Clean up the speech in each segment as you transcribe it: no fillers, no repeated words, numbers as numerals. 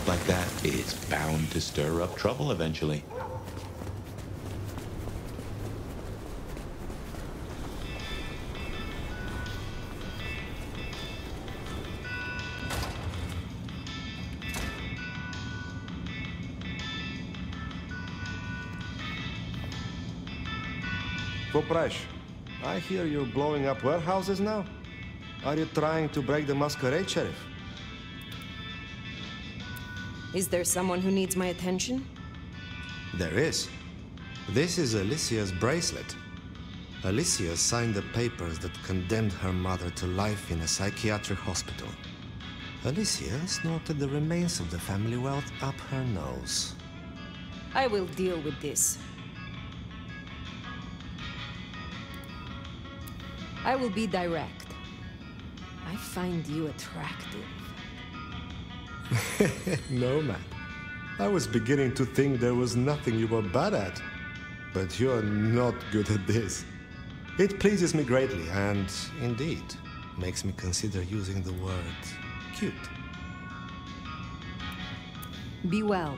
stuff like that is bound to stir up trouble eventually. Poprash, I hear you're blowing up warehouses now? Are you trying to break the Masquerade, Sheriff? Is there someone who needs my attention? There is. This is Alicia's bracelet. Alicia signed the papers that condemned her mother to life in a psychiatric hospital. Alicia snorted the remains of the family wealth up her nose. I will deal with this. I will be direct. I find you attractive. No, man. I was beginning to think there was nothing you were bad at. But you're not good at this. It pleases me greatly, and indeed, makes me consider using the word cute. Be well.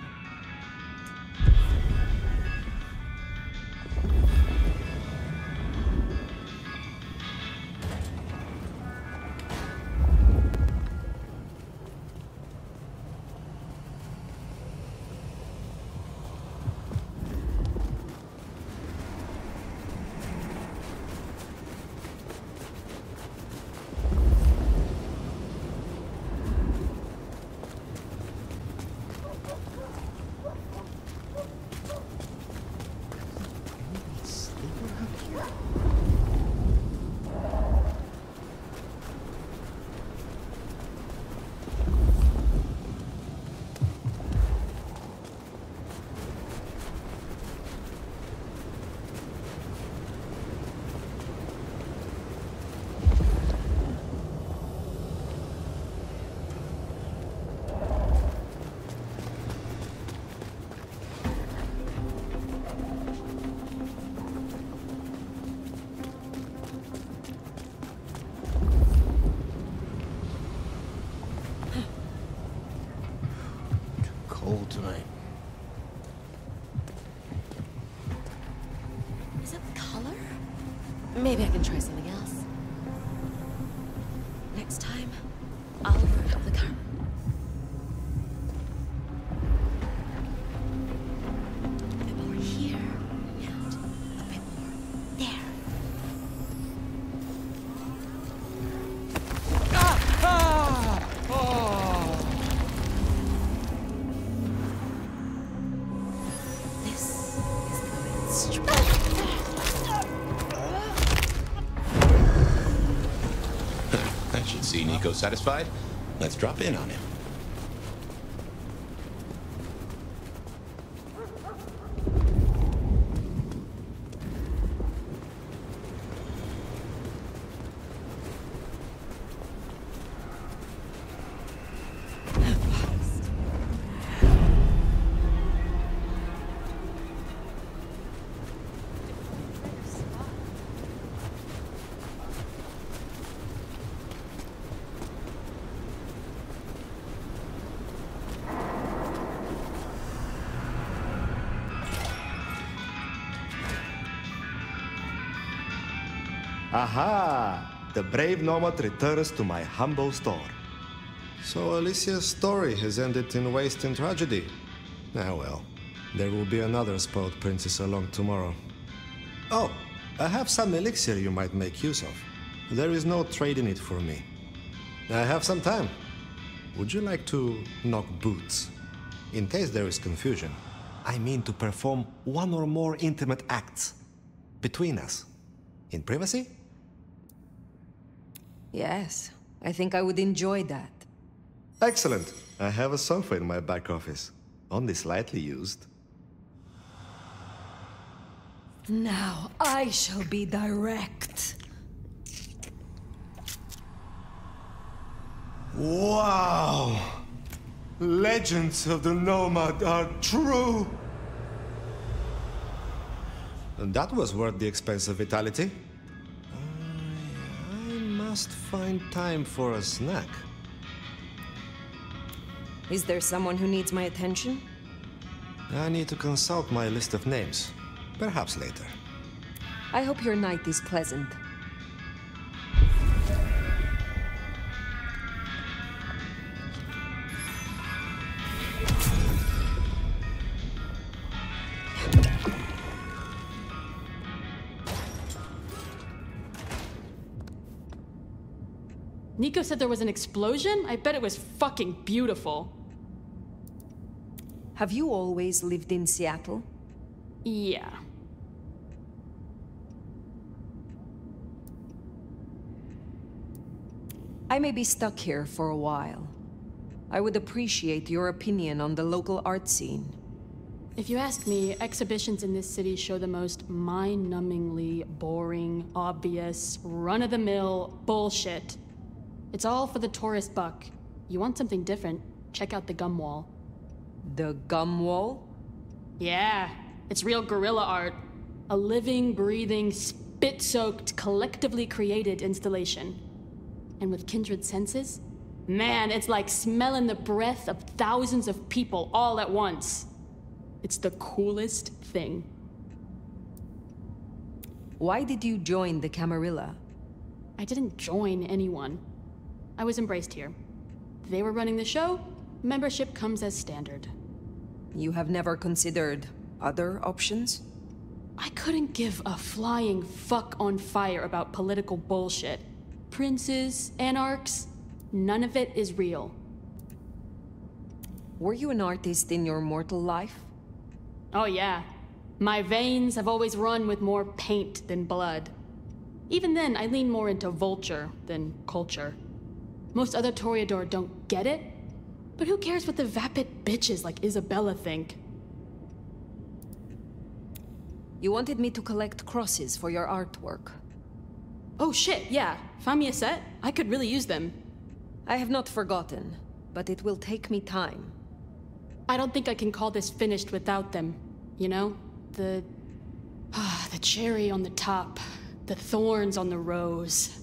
Cold tonight. Is that the color? Maybe I can try something else. Next time, I'll work up the color. A bit more here, and a bit more there. See Nico satisfied? Let's drop in on him. Aha! The brave nomad returns to my humble store. So Alicia's story has ended in waste and tragedy. Ah well, there will be another spoiled princess along tomorrow. Oh, I have some elixir you might make use of. There is no trade in it for me. I have some time. Would you like to knock boots? In case there is confusion, I mean to perform one or more intimate acts between us. In privacy? Yes, I think I would enjoy that. Excellent. I have a sofa in my back office. Only slightly used. Now I shall be direct. Wow! Legends of the Nomad are true! That was worth the expense of vitality. I must find time for a snack. Is there someone who needs my attention? I need to consult my list of names. Perhaps later. I hope your night is pleasant. Nico said there was an explosion? I bet it was fucking beautiful. Have you always lived in Seattle? Yeah. I may be stuck here for a while. I would appreciate your opinion on the local art scene. If you ask me, exhibitions in this city show the most mind-numbingly boring, obvious, run-of-the-mill bullshit. It's all for the tourist buck. You want something different, check out the gum wall. The gum wall? Yeah, it's real guerrilla art. A living, breathing, spit-soaked, collectively created installation. And with kindred senses? Man, it's like smelling the breath of thousands of people all at once. It's the coolest thing. Why did you join the Camarilla? I didn't join anyone. I was embraced here. They were running the show. Membership comes as standard. You have never considered other options? I couldn't give a flying fuck on fire about political bullshit. Princes, anarchs, none of it is real. Were you an artist in your mortal life? Oh yeah. My veins have always run with more paint than blood. Even then, I lean more into vulture than culture. Most other toreador don't get it, but who cares what the vapid bitches like Isabella think? You wanted me to collect crosses for your artwork. Oh shit, yeah. Find me a set? I could really use them. I have not forgotten, but it will take me time. I don't think I can call this finished without them. You know? The cherry on the top. The thorns on the rose.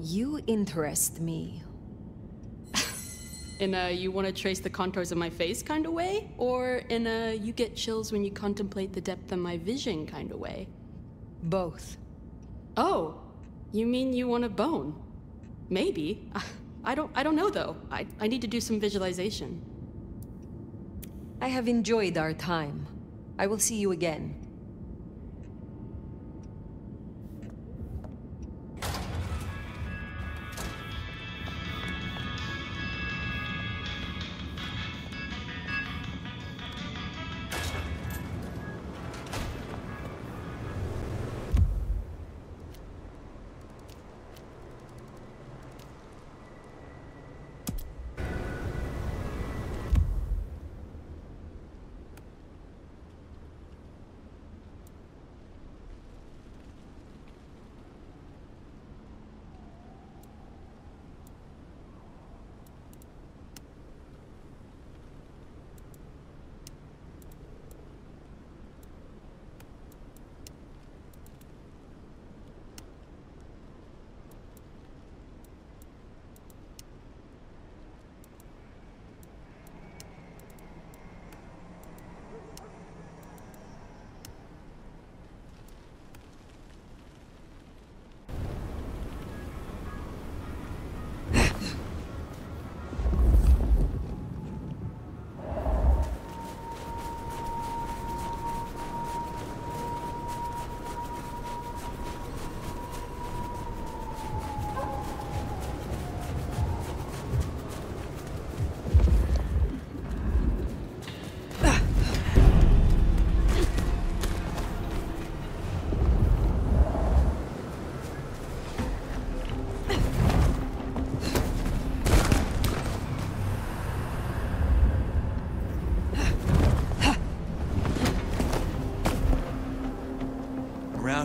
You interest me. In a you want to trace the contours of my face kind of way? Or in a you get chills when you contemplate the depth of my vision kind of way? Both. Oh, you mean you want a bone? Maybe. I don't know though. I need to do some visualization. I have enjoyed our time. I will see you again.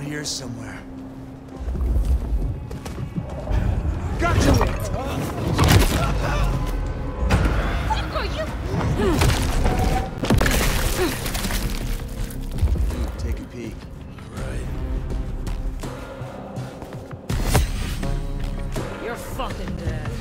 Here somewhere. Got you! Fuck are you? Take a peek. Right. You're fucking dead.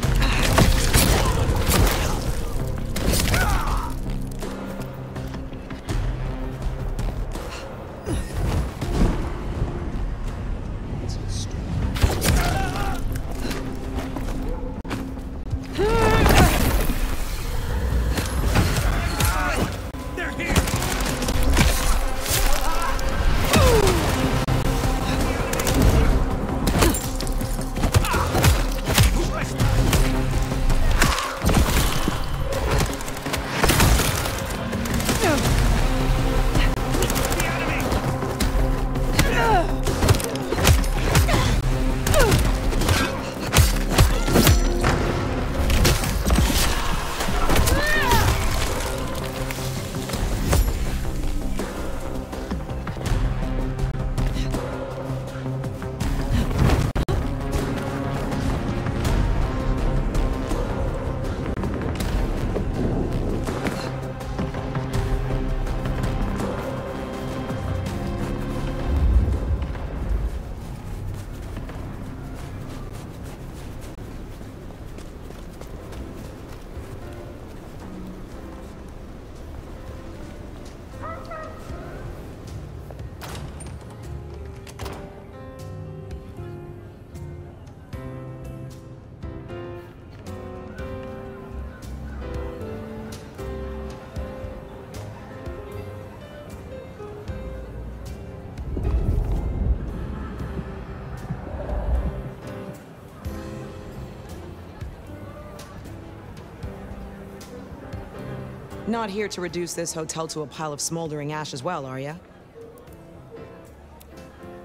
Not here to reduce this hotel to a pile of smoldering ash as well, are ya?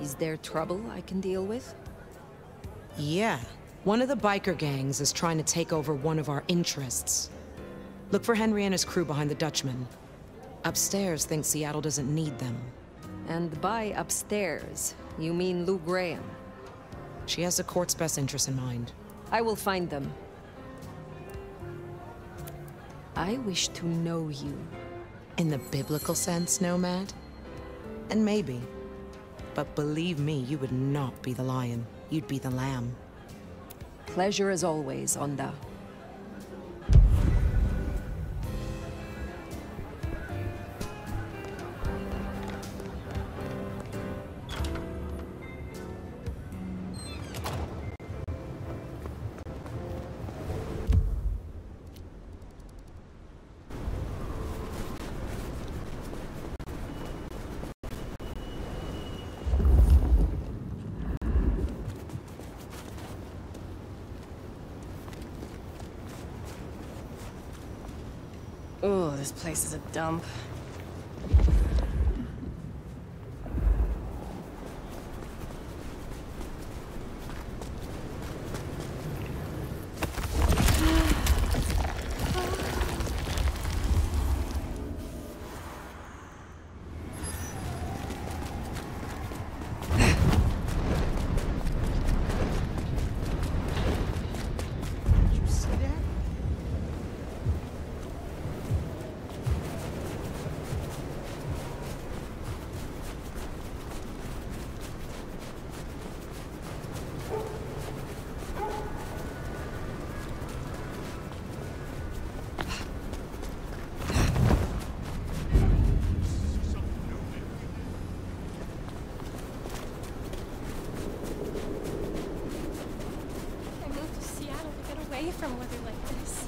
Is there trouble I can deal with? Yeah. One of the biker gangs is trying to take over one of our interests. Look for Henry and his crew behind the Dutchman. Upstairs thinks Seattle doesn't need them. And by upstairs, you mean Lou Graham? She has the court's best interests in mind. I will find them. I wish to know you. In the biblical sense, Nomad? And maybe. But believe me, you would not be the lion. You'd be the lamb. Pleasure as always, Onda. Oh, this place is a dump. From weather like this.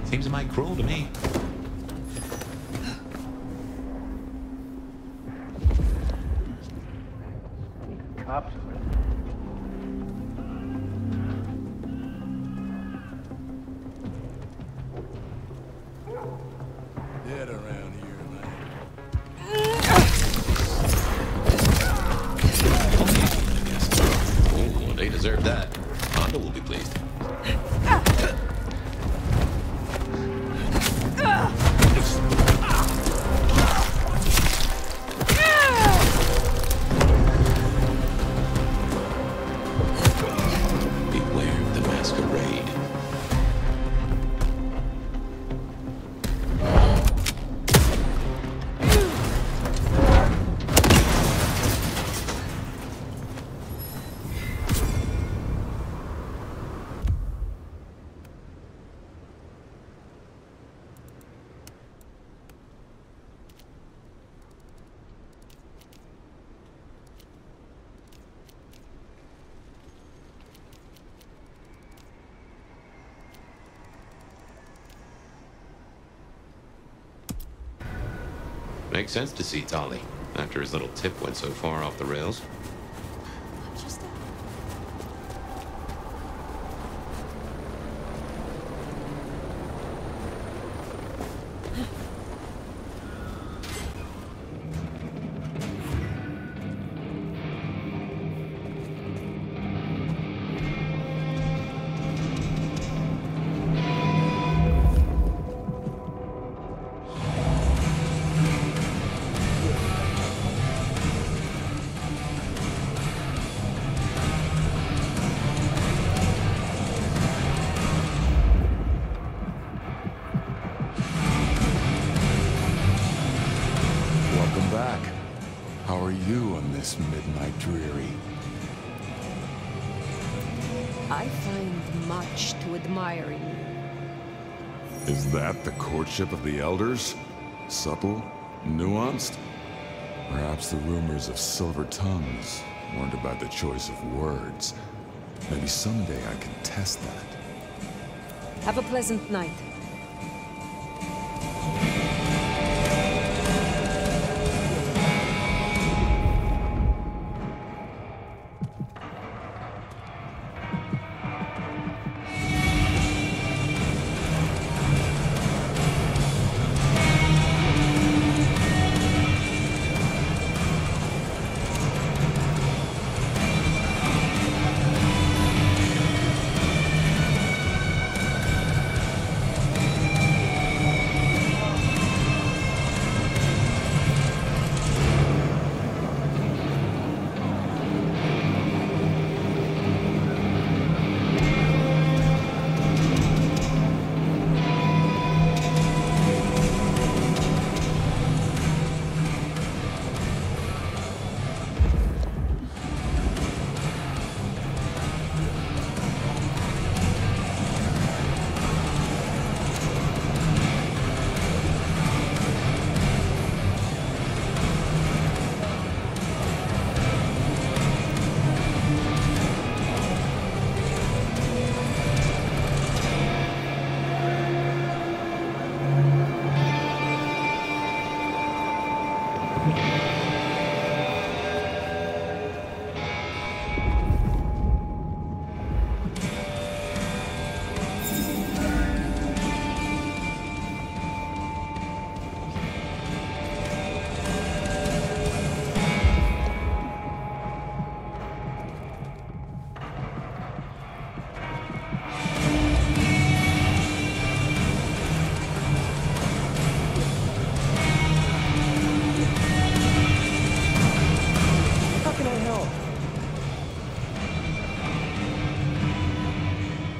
Seems a mite cruel to me. Cops. Dead around here, man. Oh, they deserve that. Honda will be pleased. Beware of the Masquerade. Makes sense to see Tolly, after his little tip went so far off the rails. quite dreary. I find much to admire in you. Is that the courtship of the elders? Subtle? Nuanced? Perhaps the rumors of silver tongues weren't about the choice of words. Maybe someday I can test that. Have a pleasant night.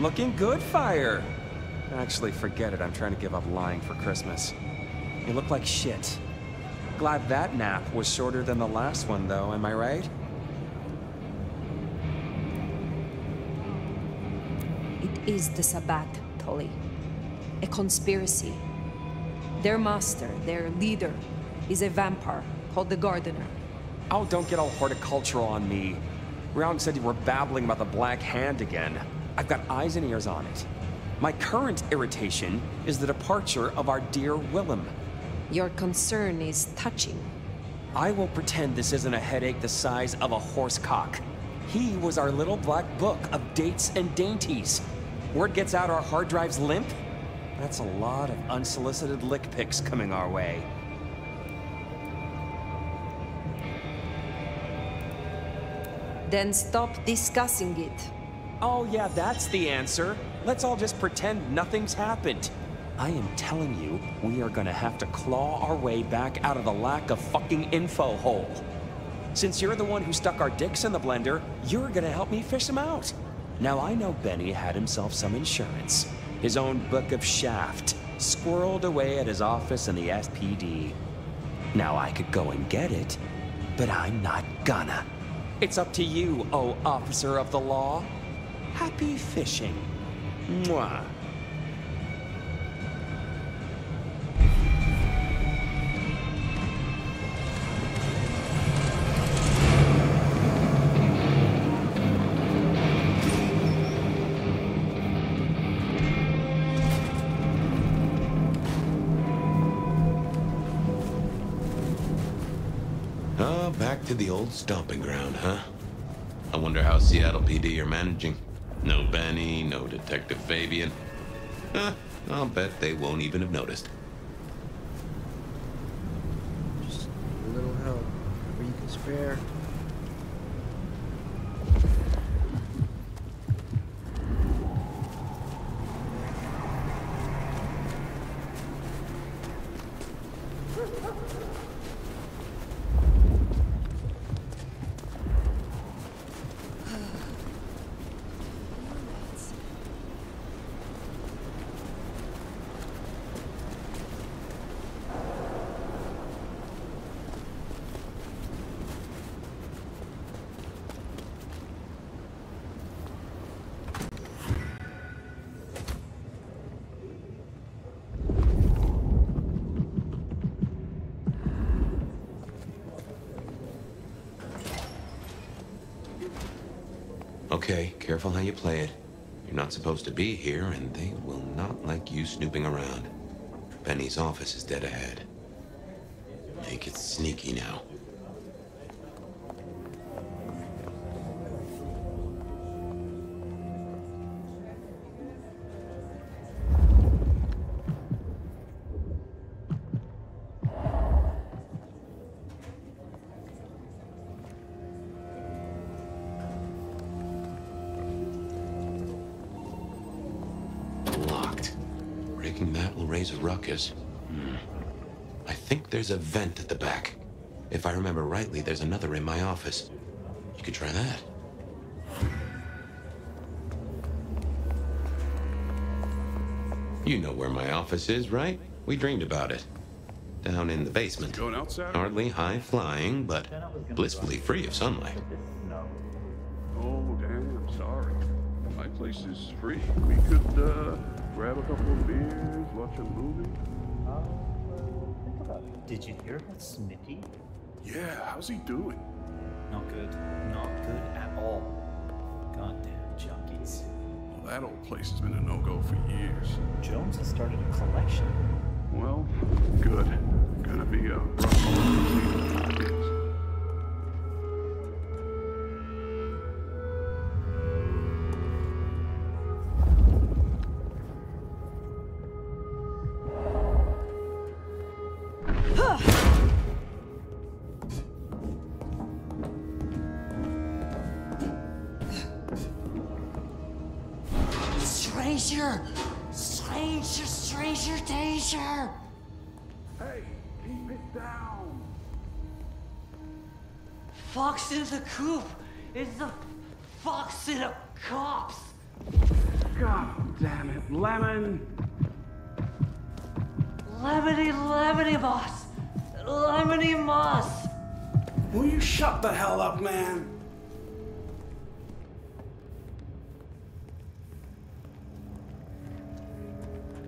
Looking good, Fire. Actually, forget it. I'm trying to give up lying for Christmas. You look like shit. Glad that nap was shorter than the last one, though. Am I right? It is the Sabbat, Tully. A conspiracy. Their master, their leader, is a vampire called the Gardener. Oh, don't get all horticultural on me. Round said you were babbling about the Black Hand again. I've got eyes and ears on it. My current irritation is the departure of our dear Willem. Your concern is touching. I will pretend this isn't a headache the size of a horse cock. He was our little black book of dates and dainties. Word gets out our hard drives limp? That's a lot of unsolicited lick pics coming our way. Then stop discussing it. Oh yeah, that's the answer. Let's all just pretend nothing's happened. I am telling you, we are gonna have to claw our way back out of the lack of fucking info hole. Since you're the one who stuck our dicks in the blender, you're gonna help me fish them out. Now I know Benny had himself some insurance. His own book of Shaft, squirreled away at his office in the SPD. Now I could go and get it, but I'm not gonna. It's up to you, oh officer of the law. Happy fishing. Mwah. Oh, back to the old stomping ground, huh? I wonder how Seattle PD are managing. No Benny, no Detective Fabian. I'll bet they won't even have noticed. Just a little help, whatever you can spare. Okay, careful how you play it. You're not supposed to be here, and they will not like you snooping around. Benny's office is dead ahead. Make it sneaky now. Raise a ruckus. I think there's a vent at the back. If I remember rightly, there's another in my office. You could try that. You know where my office is, right? We dreamed about it. Down in the basement. Going outside? Hardly high-flying, but blissfully free of sunlight. Oh, damn, sorry. My place is free. We could, grab a couple of beers, watch a movie. Think about it. Did you hear about Smithy? Yeah, how's he doing? Not good. Not good at all. Goddamn junkies. Well, that old place has been a no-go for years. Jones has started a collection. Well, good. Gonna be a rough season for the kids. Stranger danger! Hey, keep it down! Fox in the coop! It's the fox in a cops! God damn it, Lemon! Lemony boss! Lemony moss! Will you shut the hell up, man?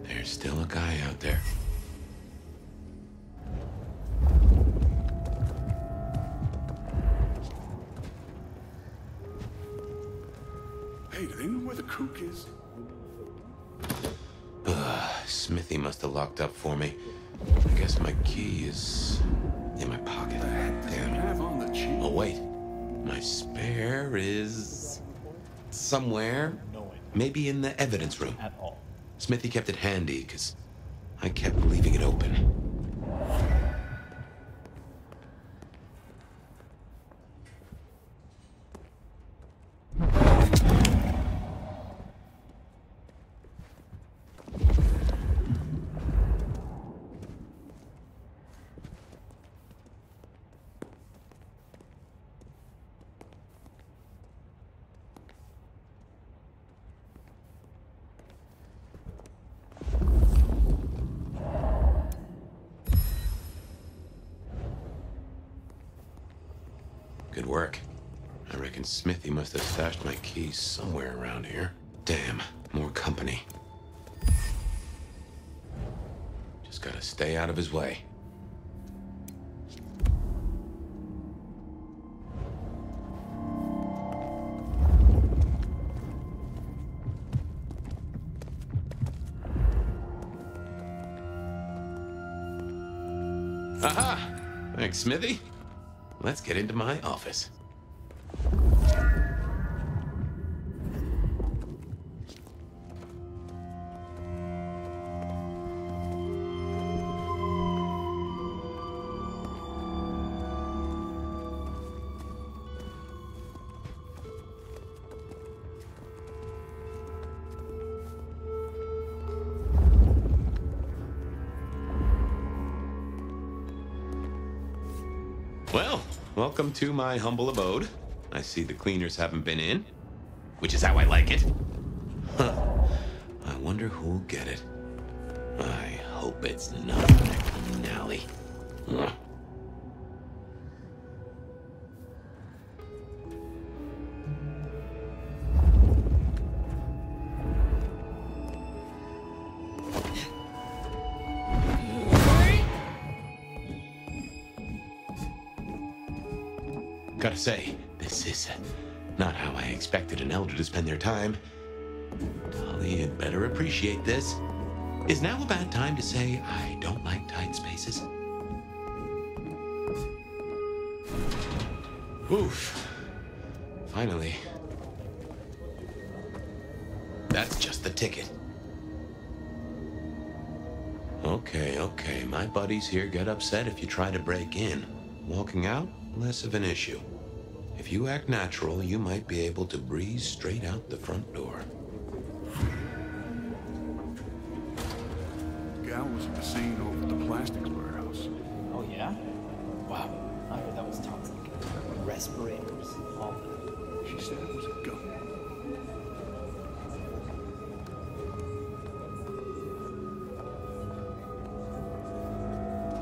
There's still a guy out there. Hey, do they know where the kook is? Smithy must have locked up for me. I guess my key is in my pocket. What the heck does he have on the cheap? Oh, wait. My spare is somewhere. Maybe in the evidence room. At all. Smithy kept it handy, because I kept leaving it open. Good work. I reckon Smithy must have stashed my keys somewhere around here. Damn, more company. Just gotta stay out of his way. Aha! Thanks, Smithy. Let's get into my office. Well, welcome to my humble abode. I see the cleaners haven't been in, which is how I like it. Huh. I wonder who'll get it. I hope it's not Nally. Gotta say, this is Not how I expected an elder to spend their time. Dolly had better appreciate this. Is now a bad time to say I don't like tight spaces? Oof. Finally. That's just the ticket. Okay. My buddies here get upset if you try to break in. Walking out, less of an issue. If you act natural, you might be able to breeze straight out the front door. Gal was at the scene over at the plastics warehouse. Oh, yeah? Wow. I heard that was toxic. Respirators, all that. She said it was a gun.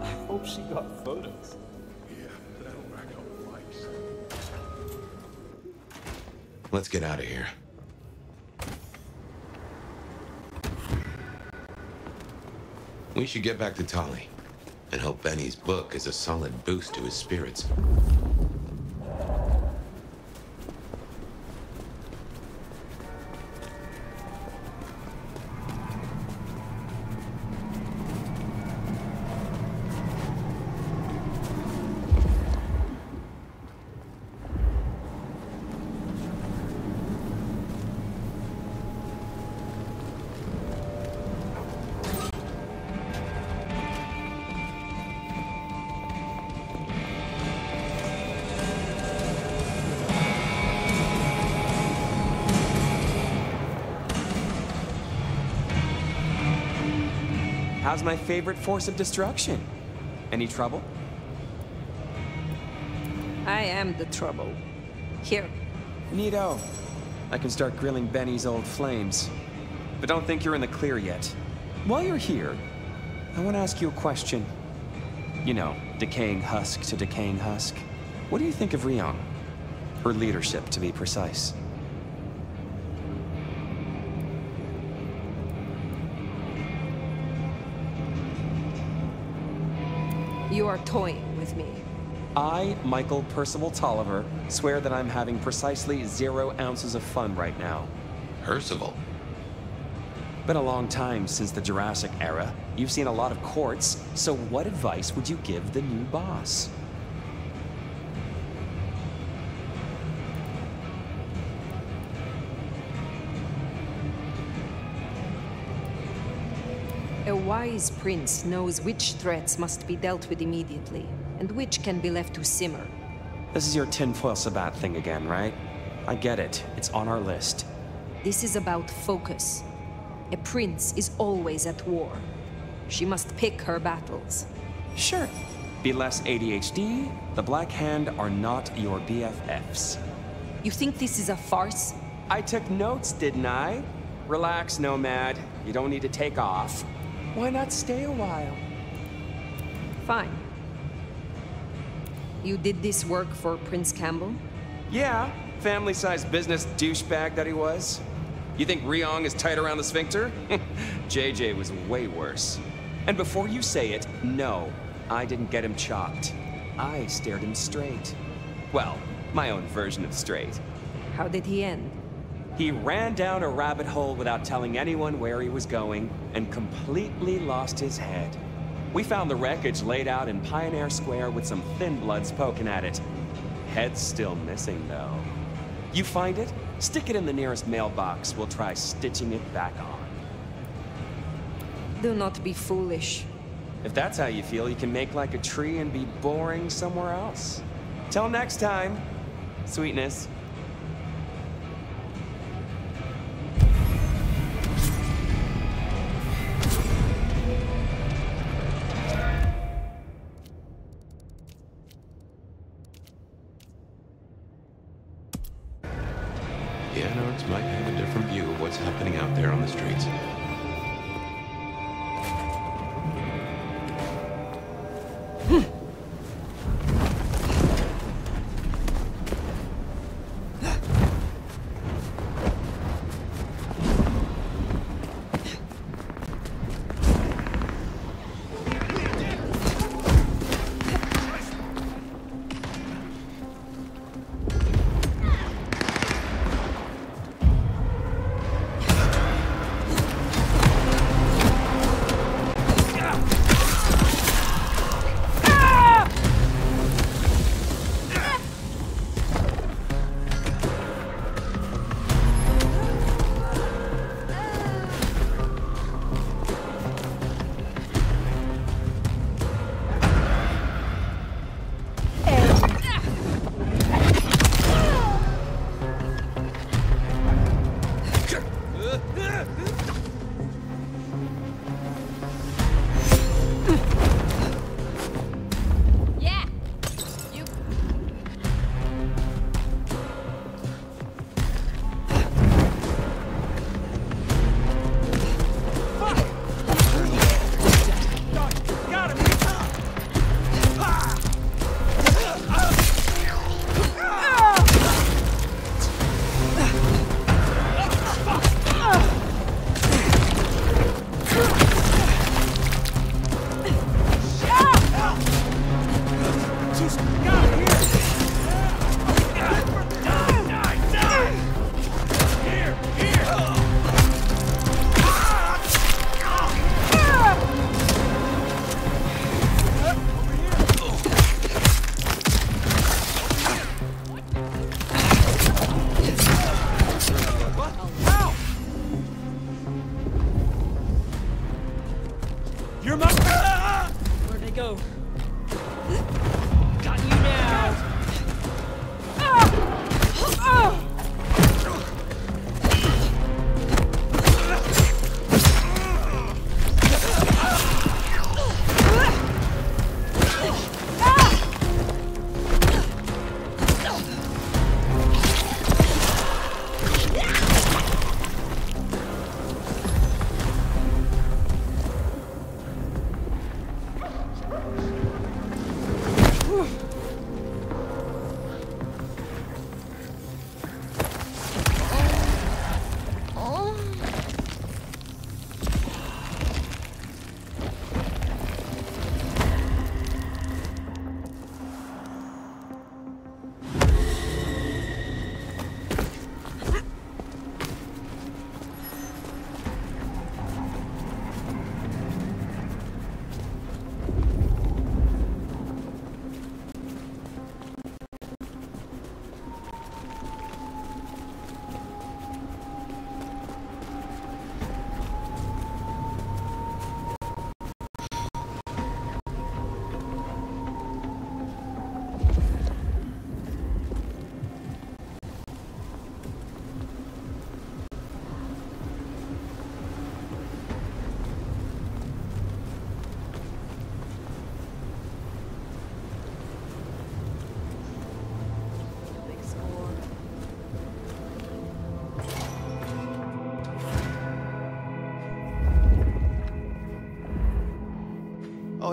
I hope she got photos. Yeah, that'll rack up likes. Let's get out of here. We should get back to Tolly and hope Benny's book is a solid boost to his spirits. How's my favorite force of destruction? Any trouble? I am the trouble. Here. Neato. I can start grilling Benny's old flames. But don't think you're in the clear yet. While you're here, I want to ask you a question. You know, decaying husk to decaying husk. What do you think of Ryong? Her leadership, to be precise. You are toying with me. I, Michael Percival Tolliver, swear that I'm having precisely 0 ounces of fun right now. Percival? Been a long time since the Jurassic era. You've seen a lot of courts, so what advice would you give the new boss? A wise prince knows which threats must be dealt with immediately, and which can be left to simmer. This is your tinfoil Sabat thing again, right? I get it. It's on our list. This is about focus. A prince is always at war. She must pick her battles. Sure. Be less ADHD. The Black Hand are not your BFFs. You think this is a farce? I took notes, didn't I? Relax, Nomad. You don't need to take off. Why not stay a while? Fine. You did this work for Prince Campbell? Yeah, family-sized business douchebag that he was. You think Ryong is tight around the sphincter? JJ was way worse. And before you say it, no, I didn't get him chopped. I stared him straight. Well, my own version of straight. How did he end? He ran down a rabbit hole without telling anyone where he was going, and completely lost his head. We found the wreckage laid out in Pioneer Square with some thin bloods poking at it. Head's still missing, though. You find it, stick it in the nearest mailbox. We'll try stitching it back on. Do not be foolish. If that's how you feel, you can make like a tree and be boring somewhere else. Till next time, sweetness. The Anarchs might have a different view of what's happening out there on the streets.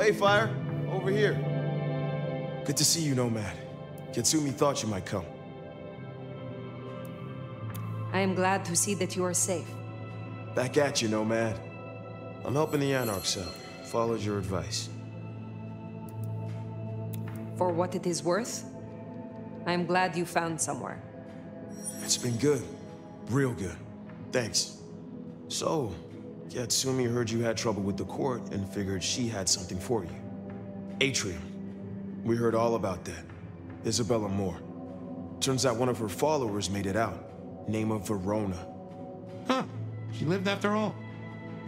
hey, Fire. Over here. Good to see you, Nomad. Katsumi thought you might come. I am glad to see that you are safe. Back at you, Nomad. I'm helping the Anarchs out. Followed your advice. For what it is worth, I am glad you found somewhere. It's been good. Real good. Thanks. So, Katsumi heard you had trouble with the court and figured she had something for you. Atrium. We heard all about that. Isabella Moore. Turns out one of her followers made it out. Name of Verona. Huh. She lived after all.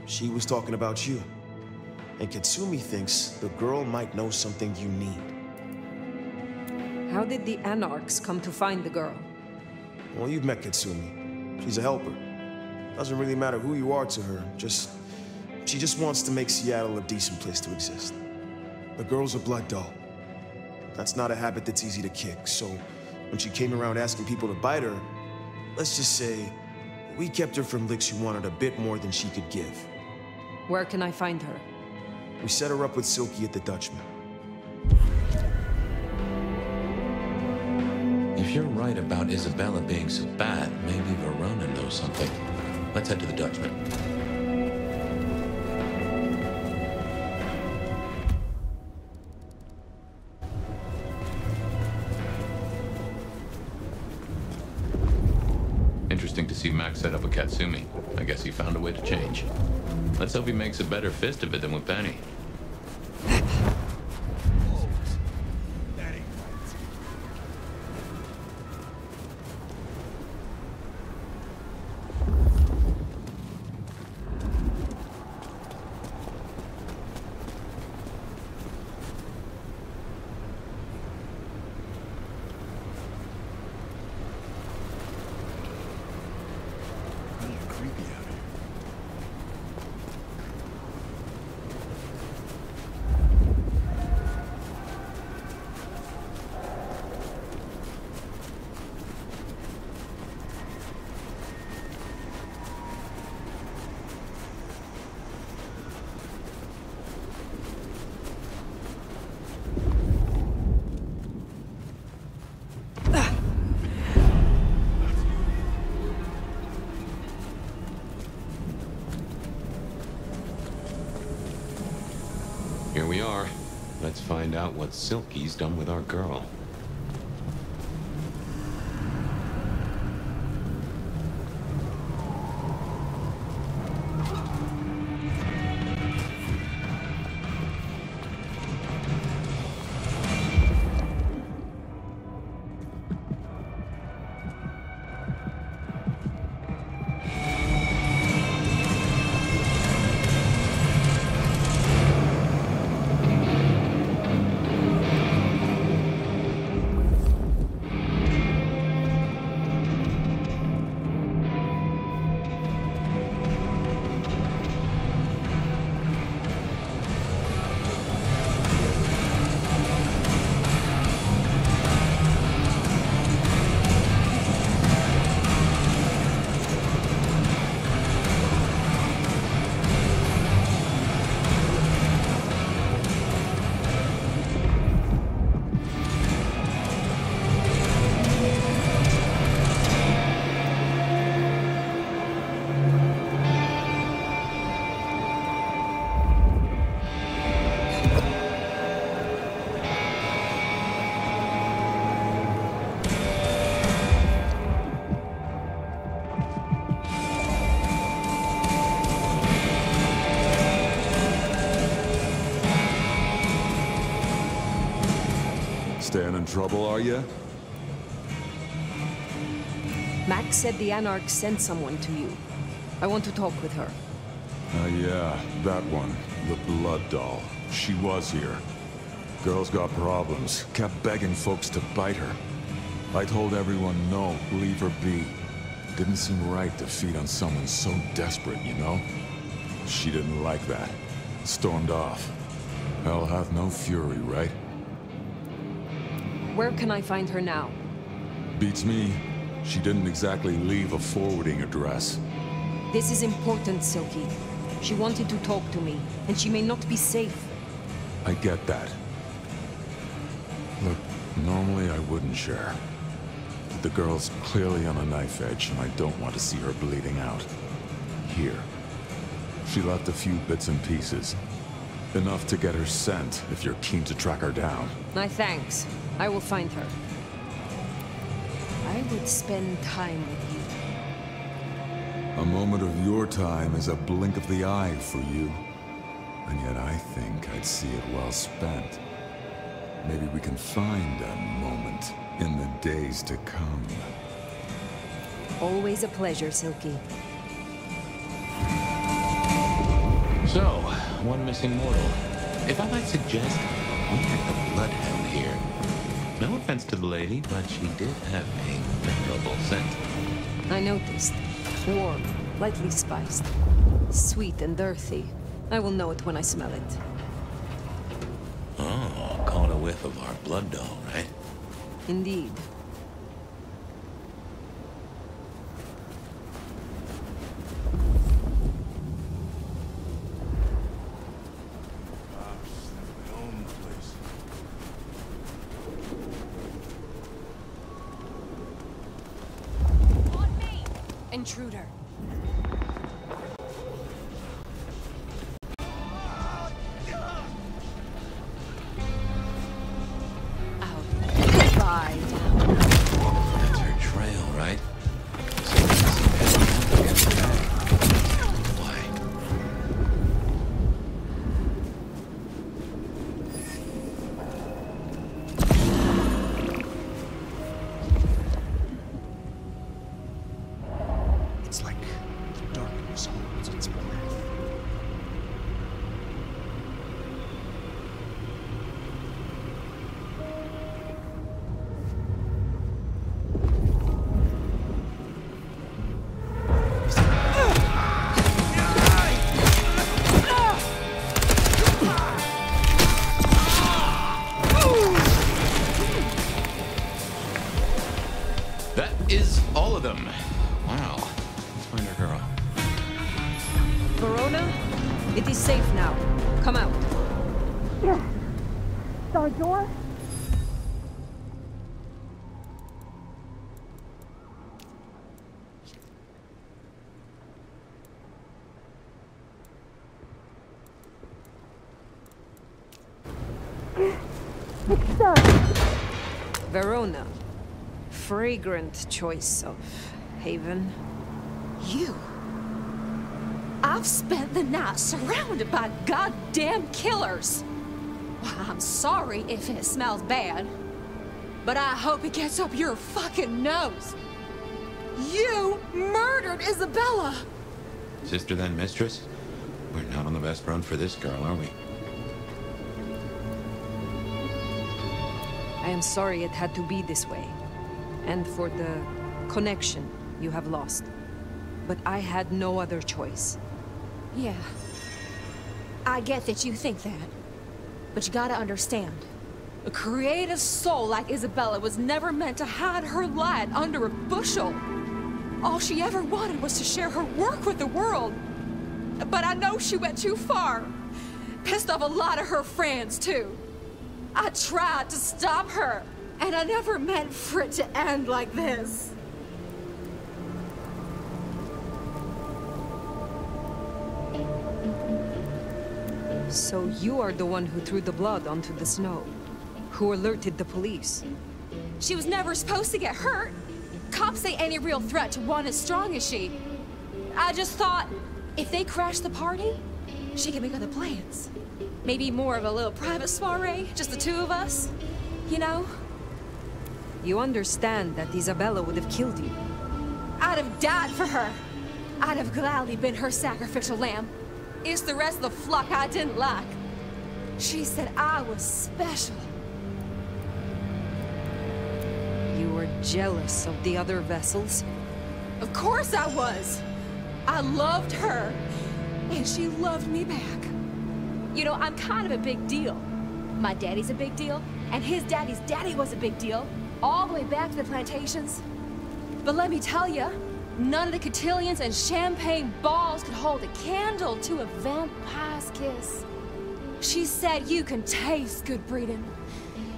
She was talking about you. And Katsumi thinks the girl might know something you need. How did the Anarchs come to find the girl? Well, you've met Katsumi. She's a helper. Doesn't really matter who you are to her, she just wants to make Seattle a decent place to exist. The girl's a blood doll. That's not a habit that's easy to kick, so when she came around asking people to bite her, let's just say, we kept her from licks who wanted a bit more than she could give. Where can I find her? We set her up with Silky at the Dutchman. If you're right about Isabella being so bad, maybe Verona knows something. Let's head to the Dutchman. Interesting to see Max set up a Katsumi. I guess he found a way to change. Let's hope he makes a better fist of it than with Penny. Here we are. Let's find out what Silky's done with our girl. Staying in trouble, are you? Max said the Anarchs sent someone to you. I want to talk with her. Yeah, that one. The blood doll. She was here. Girl's got problems. Kept begging folks to bite her. I told everyone no, leave her be. Didn't seem right to feed on someone so desperate, you know? She didn't like that. Stormed off. Hell hath no fury, right? Where can I find her now? Beats me. She didn't exactly leave a forwarding address. This is important, Silky. She wanted to talk to me, and she may not be safe. I get that. Look, normally I wouldn't share. But the girl's clearly on a knife edge, and I don't want to see her bleeding out. Here. She left a few bits and pieces. Enough to get her sent, if you're keen to track her down. My thanks. I will find her. I would spend time with you. A moment of your time is a blink of the eye for you. And yet I think I'd see it well spent. Maybe we can find a moment in the days to come. Always a pleasure, Silky. So, one missing mortal. If I might suggest, we had the bloodhound here. No offense to the lady, but she did have a memorable scent. I noticed. Warm, lightly spiced. Sweet and earthy. I will know it when I smell it. Oh, caught a whiff of our blood doll, right? Indeed. Intruder. That's her trail, right? Why? It's like the darkness holds its breath. That is all of them. Wow. Let's find our girl. Verona, it is safe now. Come out. Our door? Verona. Fragrant choice of haven. You. I've spent the night surrounded by goddamn killers. Well, I'm sorry if it smells bad, but I hope it gets up your fucking nose. You murdered Isabella. Sister then mistress? We're not on the best front for this girl, are we? I am sorry it had to be this way. And for the connection you have lost. But I had no other choice. Yeah. I get that you think that. But you gotta understand. A creative soul like Isabella was never meant to hide her light under a bushel. All she ever wanted was to share her work with the world. But I know she went too far. Pissed off a lot of her friends, too. I tried to stop her, and I never meant for it to end like this. So you are the one who threw the blood onto the snow, who alerted the police. She was never supposed to get hurt. Cops say any real threat to one as strong as she. I just thought, if they crash the party, she can make other plans. Maybe more of a little private soiree, just the two of us, you know? You understand that Isabella would have killed you. I'd have died for her. I'd have gladly been her sacrificial lamb. It's the rest of the flock I didn't like. She said I was special. You were jealous of the other vessels? Of course I was. I loved her, and she loved me back. You know, I'm kind of a big deal. My daddy's a big deal, and his daddy's daddy was a big deal, all the way back to the plantations. But let me tell you, none of the cotillions and champagne balls could hold a candle to a vampire's kiss. She said you can taste good breeding.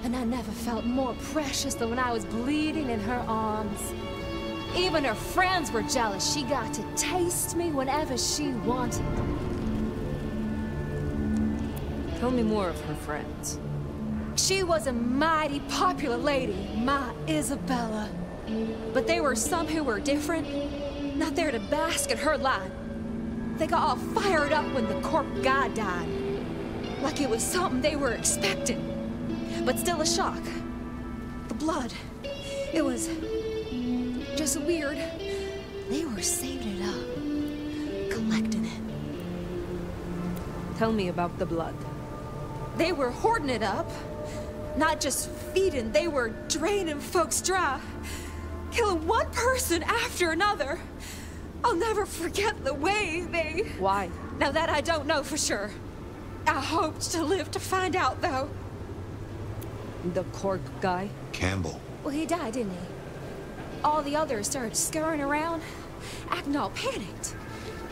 And I never felt more precious than when I was bleeding in her arms. Even her friends were jealous. She got to taste me whenever she wanted. Tell me more of her friends. She was a mighty popular lady, my Isabella. But there were some who were different, not there to bask in her light. They got all fired up when the corp guy died. Like it was something they were expecting. But still a shock. The blood. It was just weird. They were saving it up, collecting it. Tell me about the blood. They were hoarding it up. Not just feeding, they were draining folks dry. Killing one person after another. I'll never forget the way they... Why? Now that I don't know for sure. I hoped to live to find out, though. The corp guy? Campbell. Well, he died, didn't he? All the others started scurrying around, acting all panicked.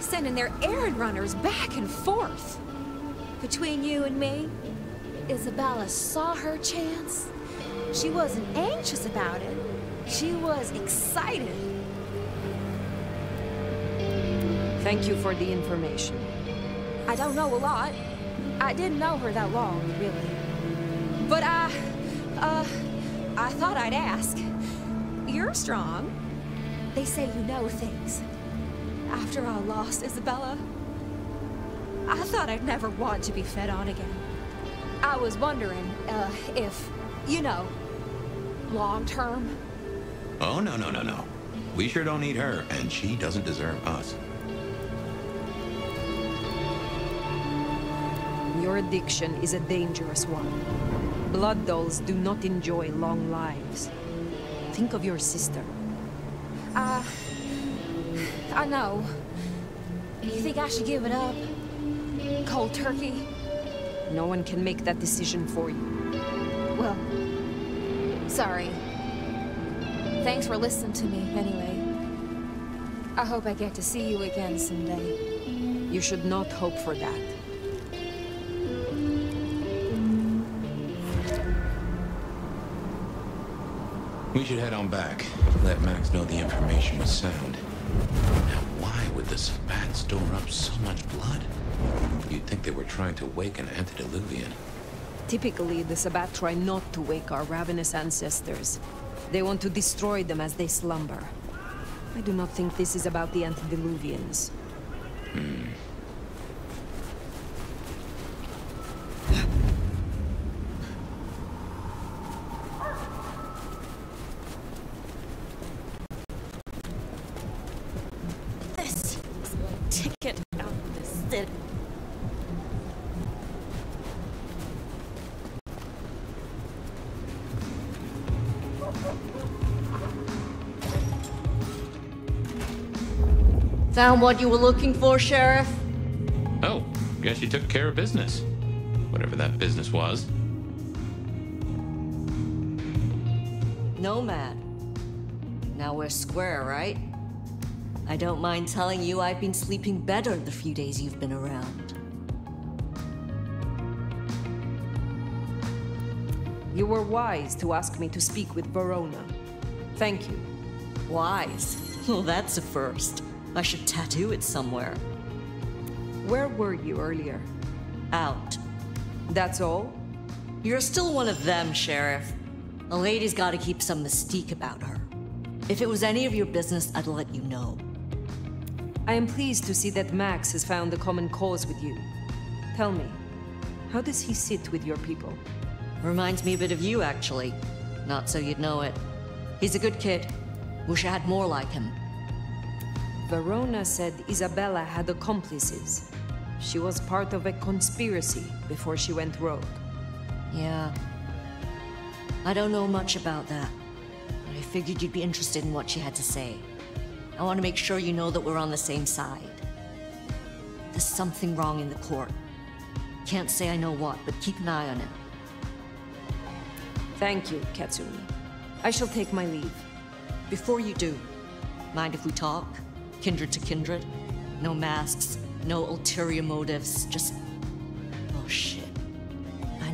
Sending their errand runners back and forth. Between you and me, Isabella saw her chance. She wasn't anxious about it. She was excited. Thank you for the information. I don't know a lot. I didn't know her that long, really. But I thought I'd ask. You're strong. They say you know things. After I lost Isabella, I thought I'd never want to be fed on again. I was wondering, if, you know, long term. Oh, no. We sure don't need her, and she doesn't deserve us. Your addiction is a dangerous one. Blood dolls do not enjoy long lives. Think of your sister. I know. You think I should give it up? Cold turkey? No one can make that decision for you. Well, sorry. Thanks for listening to me, anyway. I hope I get to see you again someday. You should not hope for that. We should head on back. Let Max know the information was sound. Now, why would the Sabbat store up so much blood? You'd think they were trying to wake an antediluvian. Typically, the Sabbat try not to wake our ravenous ancestors. They want to destroy them as they slumber. I do not think this is about the antediluvians. This is my ticket out of the city. Found what you were looking for, Sheriff? Oh, guess you took care of business. Whatever that business was. Nomad. Now we're square, right? I don't mind telling you I've been sleeping better the few days you've been around. You were wise to ask me to speak with Verona. Thank you. Wise? Well, that's a first. I should tattoo it somewhere. Where were you earlier? Out. That's all? You're still one of them, Sheriff. A lady's gotta keep some mystique about her. If it was any of your business, I'd let you know. I am pleased to see that Max has found a common cause with you. Tell me, how does he sit with your people? Reminds me a bit of you, actually. Not so you'd know it. He's a good kid. Wish I had more like him. Verona said Isabella had accomplices. She was part of a conspiracy before she went rogue. Yeah. I don't know much about that, but I figured you'd be interested in what she had to say. I want to make sure you know that we're on the same side. There's something wrong in the court. Can't say I know what, but keep an eye on it. Thank you, Katsumi. I shall take my leave. Before you do, mind if we talk? Kindred to kindred? No masks, no ulterior motives, just... Oh shit.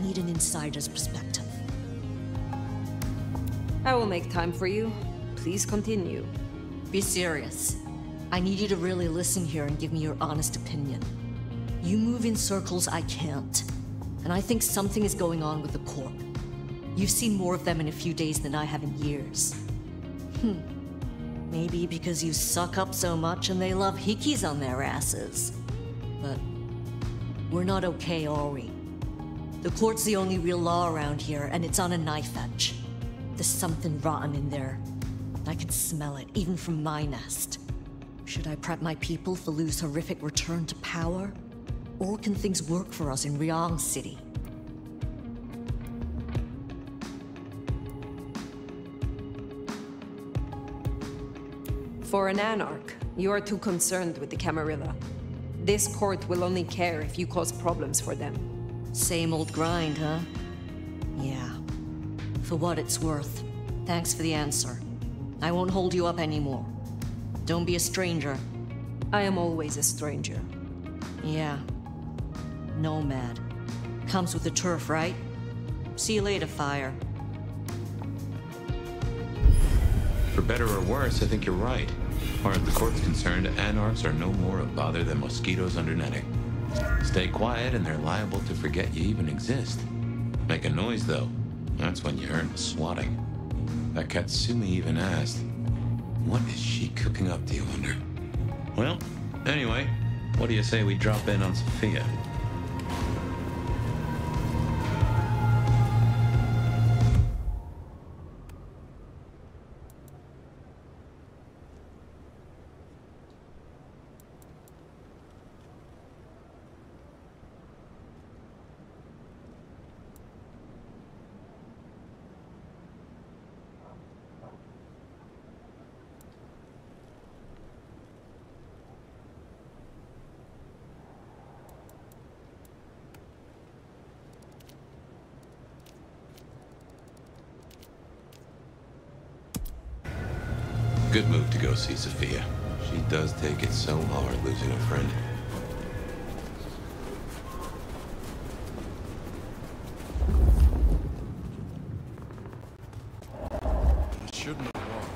need an insider's perspective. I will make time for you. Please continue. Be serious. I need you to really listen here and give me your honest opinion. You move in circles I can't, and I think something is going on with the Corp. You've seen more of them in a few days than I have in years. Maybe because you suck up so much and they love hickeys on their asses. But we're not okay, are we? The court's the only real law around here, and it's on a knife edge. There's something rotten in there. I can smell it, even from my nest. Should I prep my people for Lu's horrific return to power? Or can things work for us in Ryong City? For an anarch, you are too concerned with the Camarilla. This court will only care if you cause problems for them. Same old grind, huh? Yeah. For what it's worth. Thanks for the answer. I won't hold you up anymore. Don't be a stranger. I am always a stranger. Yeah. Nomad. Comes with the turf, right? See you later, Fire. For better or worse, I think you're right. As far as the court's concerned, anarchs are no more a bother than mosquitoes under netting. Stay quiet and they're liable to forget you even exist. Make a noise, though. That's when you earn swatting. That Katsumi even asked, what is she cooking up, do you wonder? Well, anyway, what do you say we drop in on Sophia? Good move to go see Sophia. She does take it so hard losing a friend. Shouldn't have walked.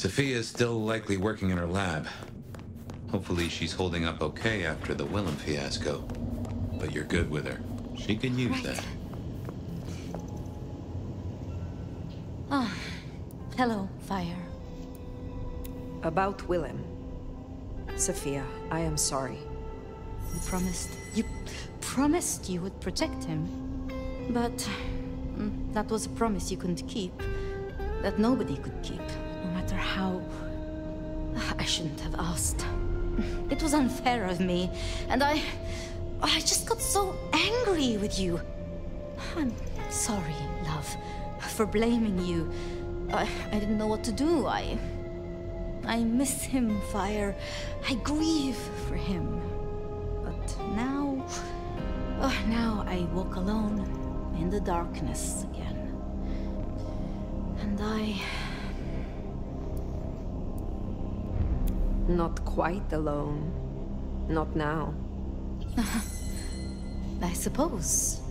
Sophia's still likely working in her lab. Hopefully she's holding up okay after the Willem fiasco. But you're good with her. She could use that. Ah, hello, Fire. About Willem. Sophia, I am sorry. You promised you would protect him. But that was a promise you couldn't keep. That nobody could keep, no matter how... I shouldn't have asked. It was unfair of me, and I just got so angry with you. I'm sorry, love, for blaming you. I didn't know what to do. I miss him, Fire. I grieve for him. But now I walk alone in the darkness again. And Not quite alone. Not now. I suppose.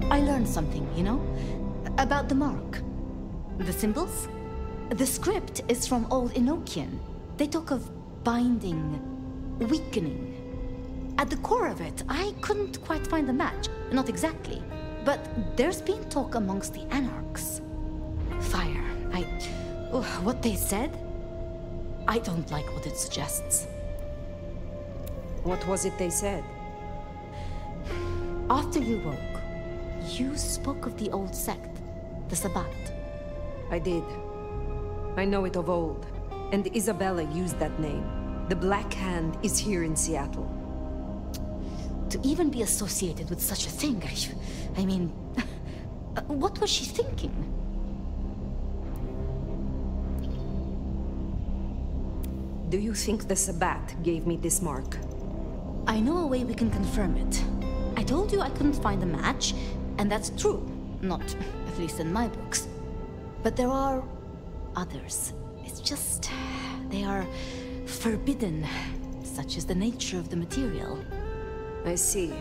I learned something, you know? About the mark. The symbols? The script is from Old Enochian. They talk of binding, weakening. At the core of it, I couldn't quite find a match. Not exactly. But there's been talk amongst the Anarchs. Fire, what they said? I don't like what it suggests. What was it they said? After you woke, you spoke of the old sect, the Sabbat. I did. I know it of old. And Isabella used that name. The Black Hand is here in Seattle. To even be associated with such a thing, I mean... what was she thinking? Do you think the Sabbat gave me this mark? I know a way we can confirm it. I told you I couldn't find a match, and that's true. Not, at least in my books. But there are others. It's just... they are forbidden. Such is the nature of the material. I see.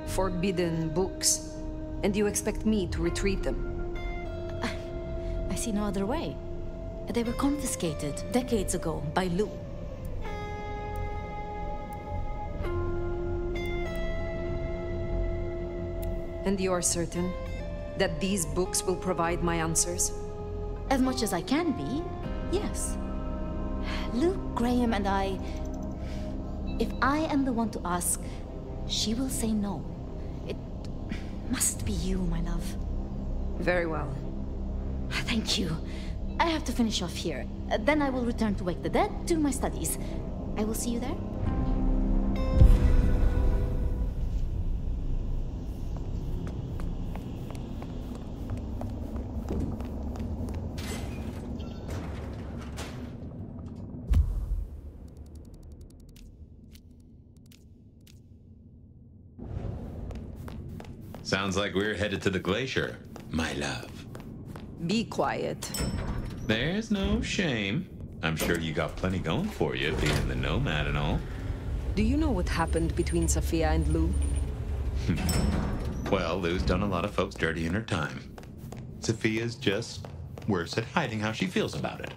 Forbidden books. And you expect me to retrieve them? I see no other way. They were confiscated decades ago by Lou. And you are certain that these books will provide my answers? As much as I can be, yes. Luke, Graham, and I... If I am the one to ask, she will say no. It must be you, my love. Very well. Thank you. I have to finish off here. Then I will return to Wake the Dead, do my studies. I will see you there. Sounds like we're headed to the glacier, my love. Be quiet. There's no shame. I'm sure you got plenty going for you, being the nomad and all. Do you know what happened between Sophia and Lou? Well, Lou's done a lot of folks dirty in her time. Sophia's just worse at hiding how she feels about it.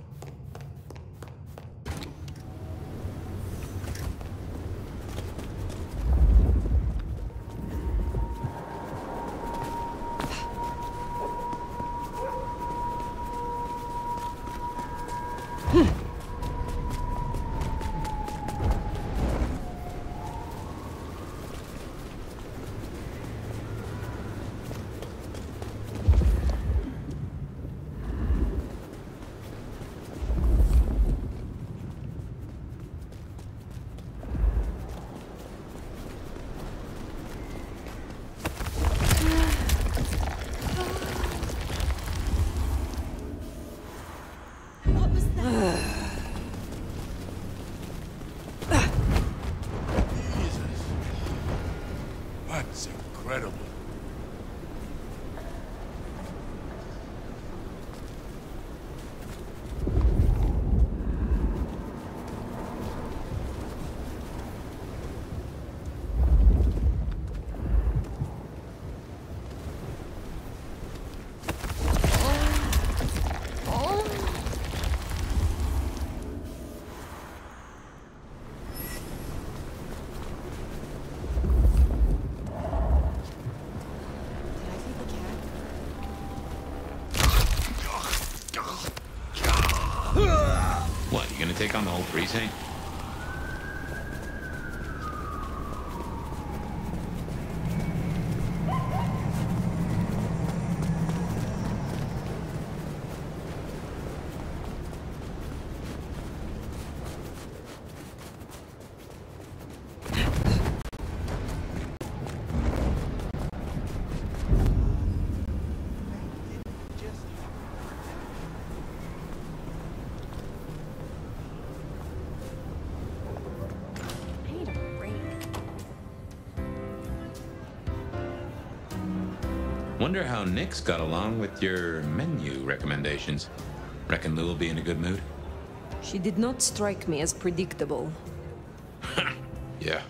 That's incredible. precinct. Wonder how Nix got along with your menu recommendations. Reckon Lou will be in a good mood? She did not strike me as predictable. Yeah.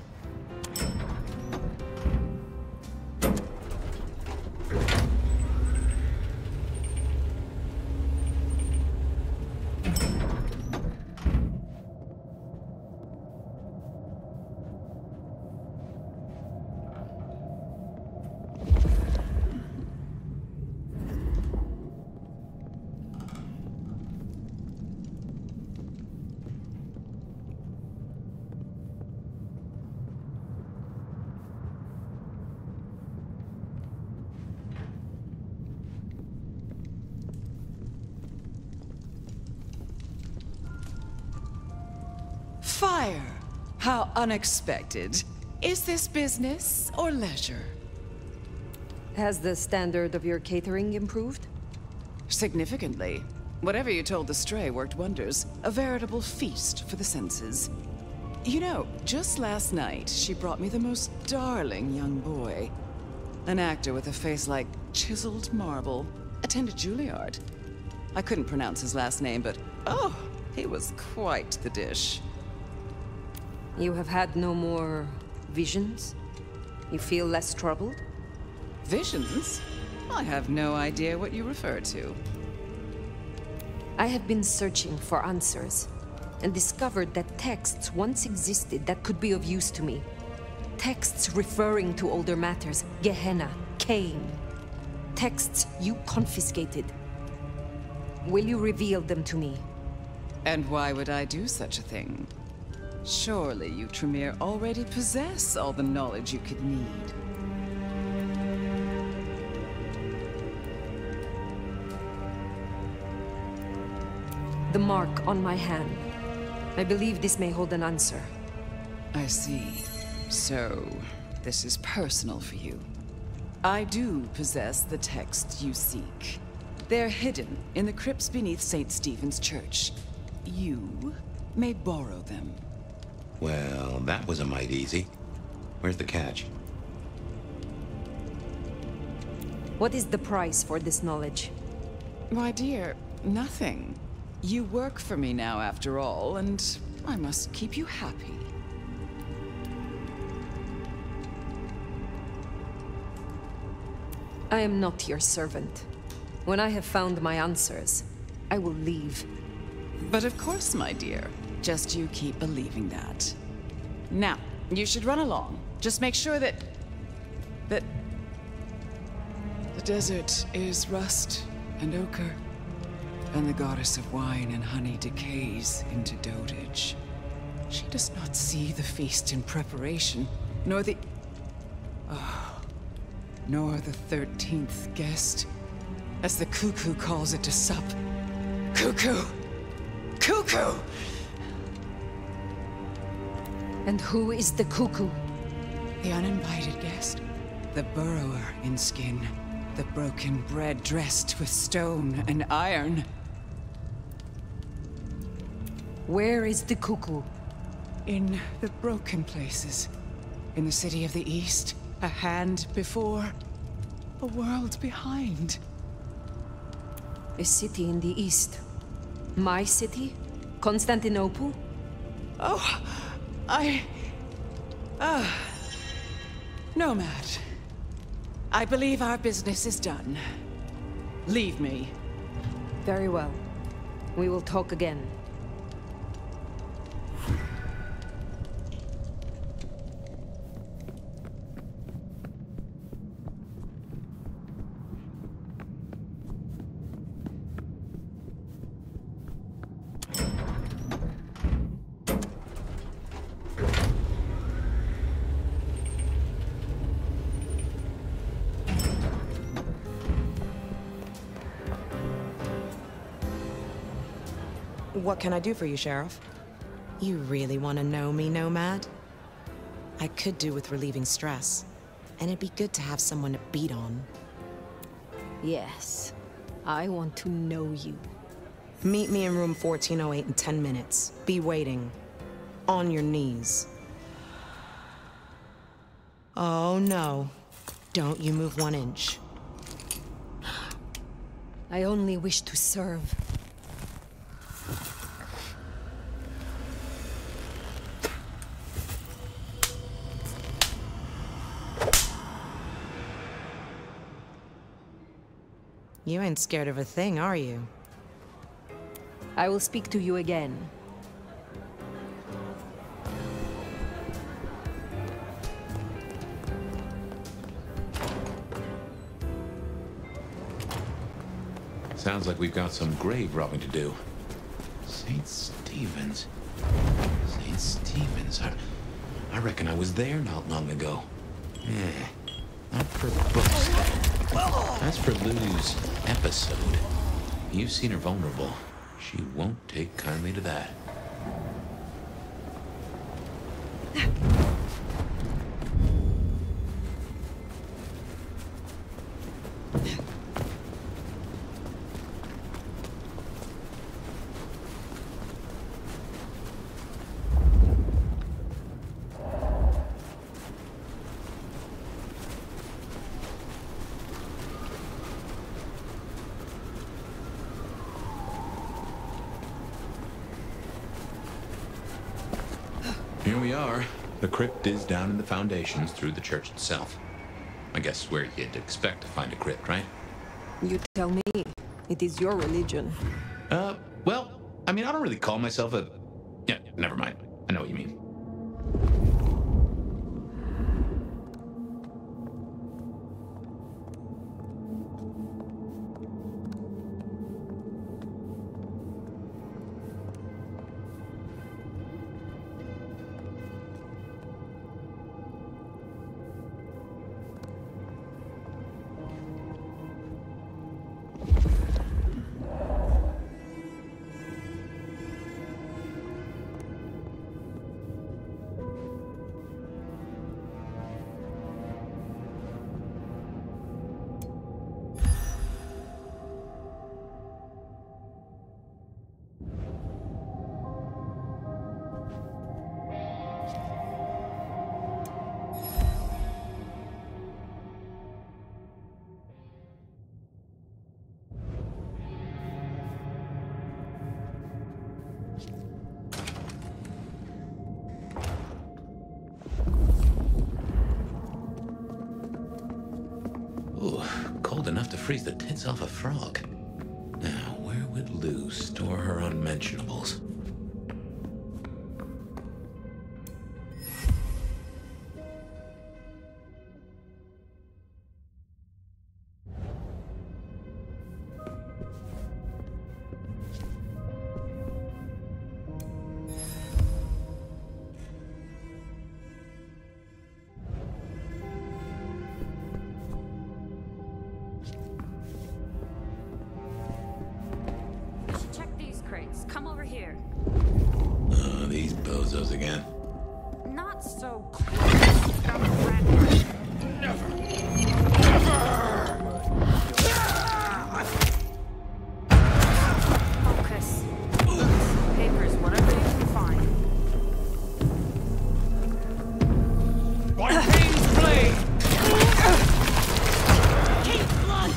Fire! How unexpected. Is this business or leisure? Has the standard of your catering improved? Significantly. Whatever you told the stray worked wonders. A veritable feast for the senses. You know, just last night, she brought me the most darling young boy. An actor with a face like chiseled marble. Attended Juilliard. I couldn't pronounce his last name, but oh, he was quite the dish. You have had no more visions? You feel less troubled? Visions? I have no idea what you refer to. I have been searching for answers, and discovered that texts once existed that could be of use to me. Texts referring to older matters, Gehenna, Cain. Texts you confiscated. Will you reveal them to me? And why would I do such a thing? Surely you, Tremere, already possess all the knowledge you could need. The mark on my hand. I believe this may hold an answer. I see. So, this is personal for you. I do possess the texts you seek. They're hidden in the crypts beneath St. Stephen's Church. You may borrow them. Well, that was a mite easy. Where's the catch? What is the price for this knowledge? My dear, nothing. You work for me now, after all, and I must keep you happy. I am not your servant. When I have found my answers, I will leave. But of course, my dear. Just you keep believing that. Now, you should run along. Just make sure that the desert is rust and ochre, and the goddess of wine and honey decays into dotage. She does not see the feast in preparation, nor the 13th guest, as the cuckoo calls it to sup. Cuckoo! Cuckoo! And who is the cuckoo? The uninvited guest. The burrower in skin. The broken bread dressed with stone and iron. Where is the cuckoo? In the broken places. In the city of the East. A hand before. A world behind. A city in the East. My city? Constantinople? Oh, Nomad. I believe our business is done. Leave me. Very well. We will talk again. What can I do for you, Sheriff? You really want to know me, Nomad? I could do with relieving stress, and it'd be good to have someone to beat on. Yes, I want to know you. Meet me in room 1408 in 10 minutes. Be waiting. On your knees. Oh no. Don't you move 1 inch. I only wish to serve. You ain't scared of a thing, are you? I will speak to you again. Sounds like we've got some grave robbing to do. St. Stephen's. St. Stephen's. I reckon I was there not long ago. Yeah. Not for books, though. As for Lulu's episode, you've seen her vulnerable. She won't take kindly to that. Here we are. The crypt is down in the foundations through the church itself. I guess where you'd expect to find a crypt, right? You tell me. It is your religion. Well, I mean, I don't really call myself a... Yeah, never mind. I know what you mean. Ooh, cold enough to freeze the tits off a frog. Now, where would Lou store her unmentionables? Come over here. Oh, these bozos again. Not so close. Never. Focus. Papers, whatever you can find. By Cain's blade! Cain's blood!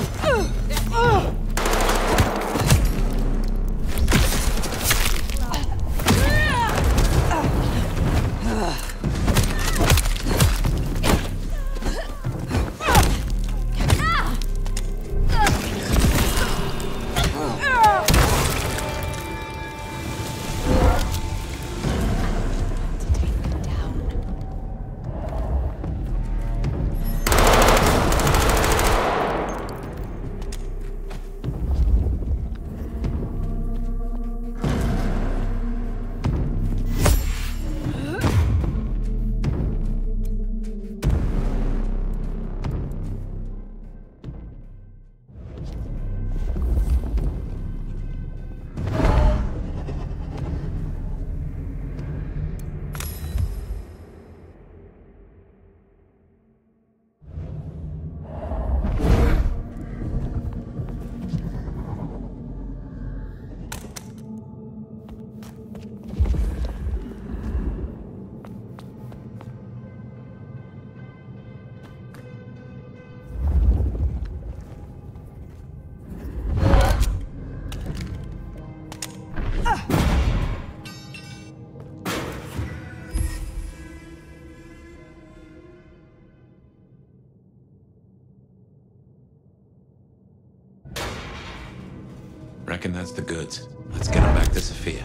reckon that's the goods. Let's get them back to Sophia.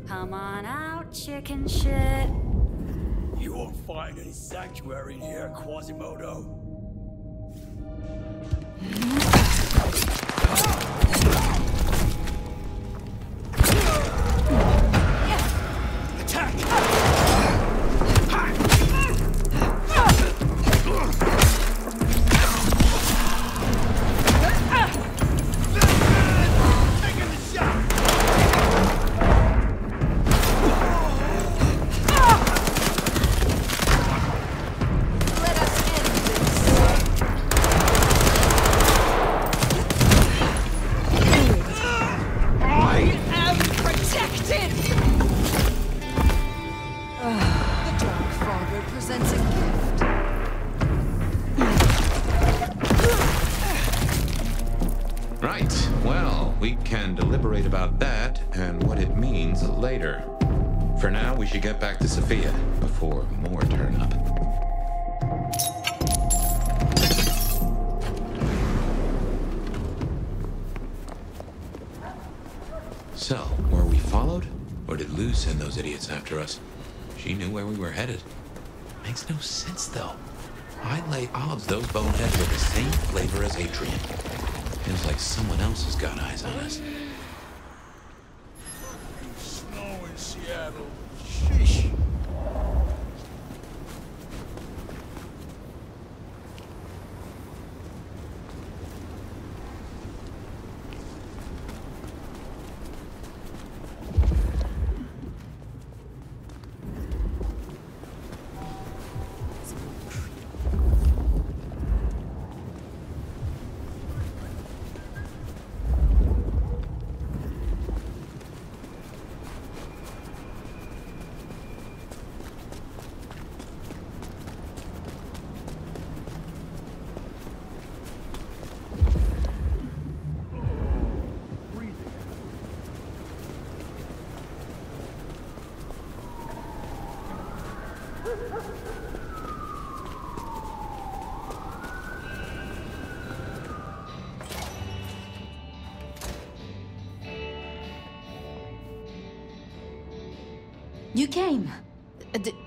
Come on out, chicken shit. You won't find any sanctuary in here, Quasimodo. For now, we should get back to Sophia before more turn up. So, were we followed? Or did Lou send those idiots after us? She knew where we were headed. Makes no sense, though. I'd lay odds those boneheads were the same flavor as Adrian. Feels like someone else has got eyes on us. Snow in Seattle. Sheesh. You came.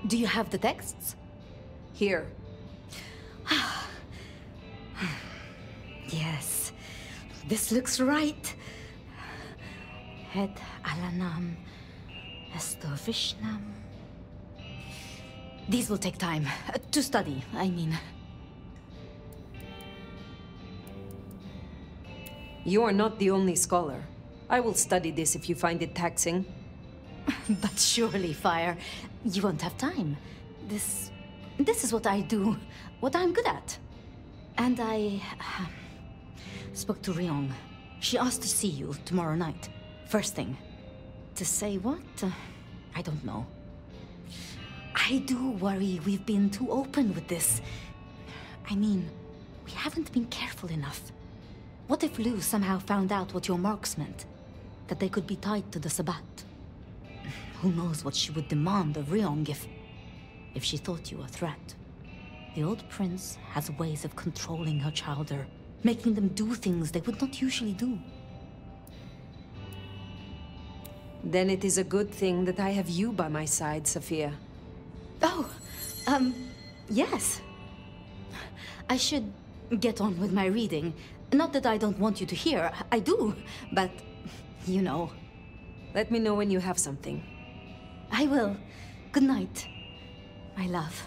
Do you have the texts? Here. Yes. This looks right. Het alanam estovishnam. These will take time. To study, I mean. You are not the only scholar. I will study this if you find it taxing. But surely, Fire, you won't have time. This is what I do, what I'm good at. And I spoke to Ryong. She asked to see you tomorrow night, first thing. To say what? I don't know. I do worry we've been too open with this. I mean, we haven't been careful enough. What if Lou somehow found out what your marks meant? That they could be tied to the Sabbat? Who knows what she would demand of Ryong if she thought you a threat. The old prince has ways of controlling her chowder, making them do things they would not usually do. Then it is a good thing that I have you by my side, Sophia. Oh, yes. I should get on with my reading. Not that I don't want you to hear, I do, but, you know. Let me know when you have something. I will. Good night, my love.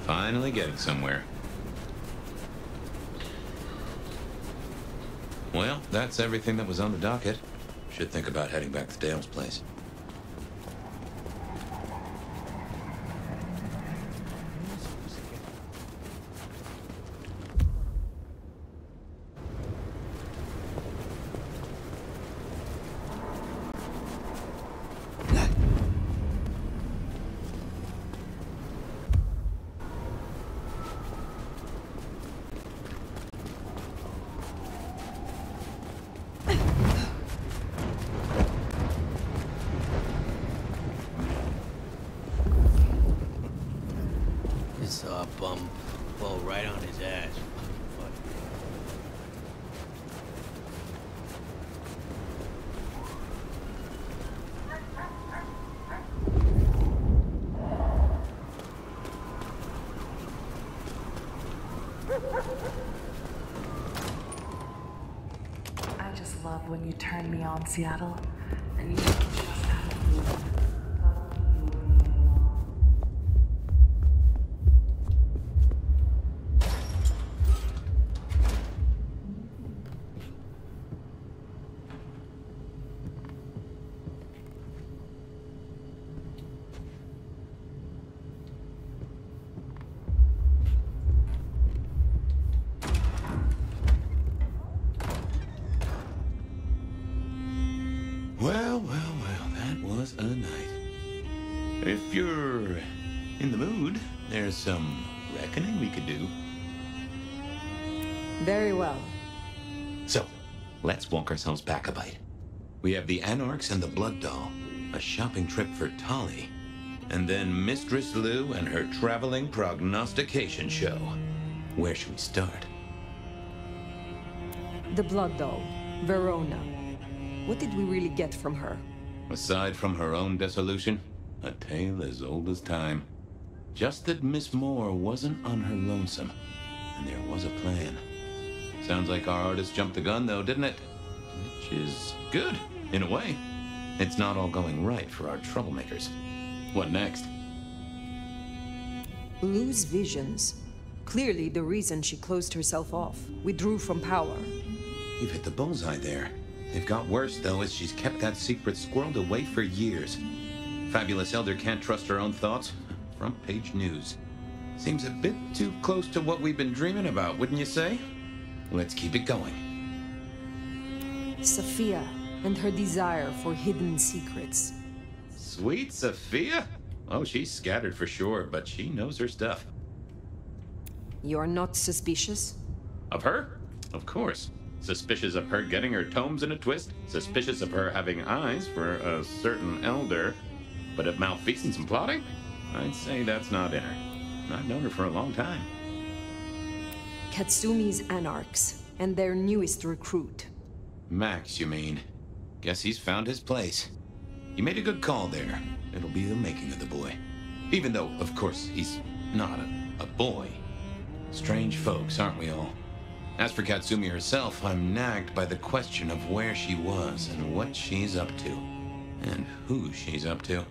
Finally getting somewhere. Well, that's everything that was on the docket. Should think about heading back to Dale's place. Bum fall right on his ass. Fuck. I just love when you turn me on, Seattle, and you know just how to do it. Well, that was a night. If you're in the mood, there's some reckoning we could do. Very well. So, let's walk ourselves back a bite. We have the Anarchs and the Blood Doll, a shopping trip for Tolly, and then Mistress Lou and her traveling prognostication show. Where should we start? The Blood Doll, Verona. What did we really get from her? Aside from her own dissolution, a tale as old as time. Just that Miss Moore wasn't on her lonesome, and there was a plan. Sounds like our artist jumped the gun, though, didn't it? Which is good, in a way. It's not all going right for our troublemakers. What next? Lou's visions. Clearly the reason she closed herself off, withdrew from power. You've hit the bullseye there. They've got worse, though, as she's kept that secret squirreled away for years. Fabulous Elder can't trust her own thoughts. Front page news. Seems a bit too close to what we've been dreaming about, wouldn't you say? Let's keep it going. Sophia and her desire for hidden secrets. Sweet Sophia? Oh, she's scattered for sure, but she knows her stuff. You're not suspicious? Of her? Of course. Suspicious of her getting her tomes in a twist. Suspicious of her having eyes for a certain elder. But of malfeasance and plotting? I'd say that's not in her. I've known her for a long time. Katsumi's Anarchs, and their newest recruit. Max, you mean? Guess he's found his place. You made a good call there. It'll be the making of the boy. Even though, of course, he's not a boy. Strange folks, aren't we all? As for Katsumi herself, I'm nagged by the question of where she was and what she's up to. And who she's up to.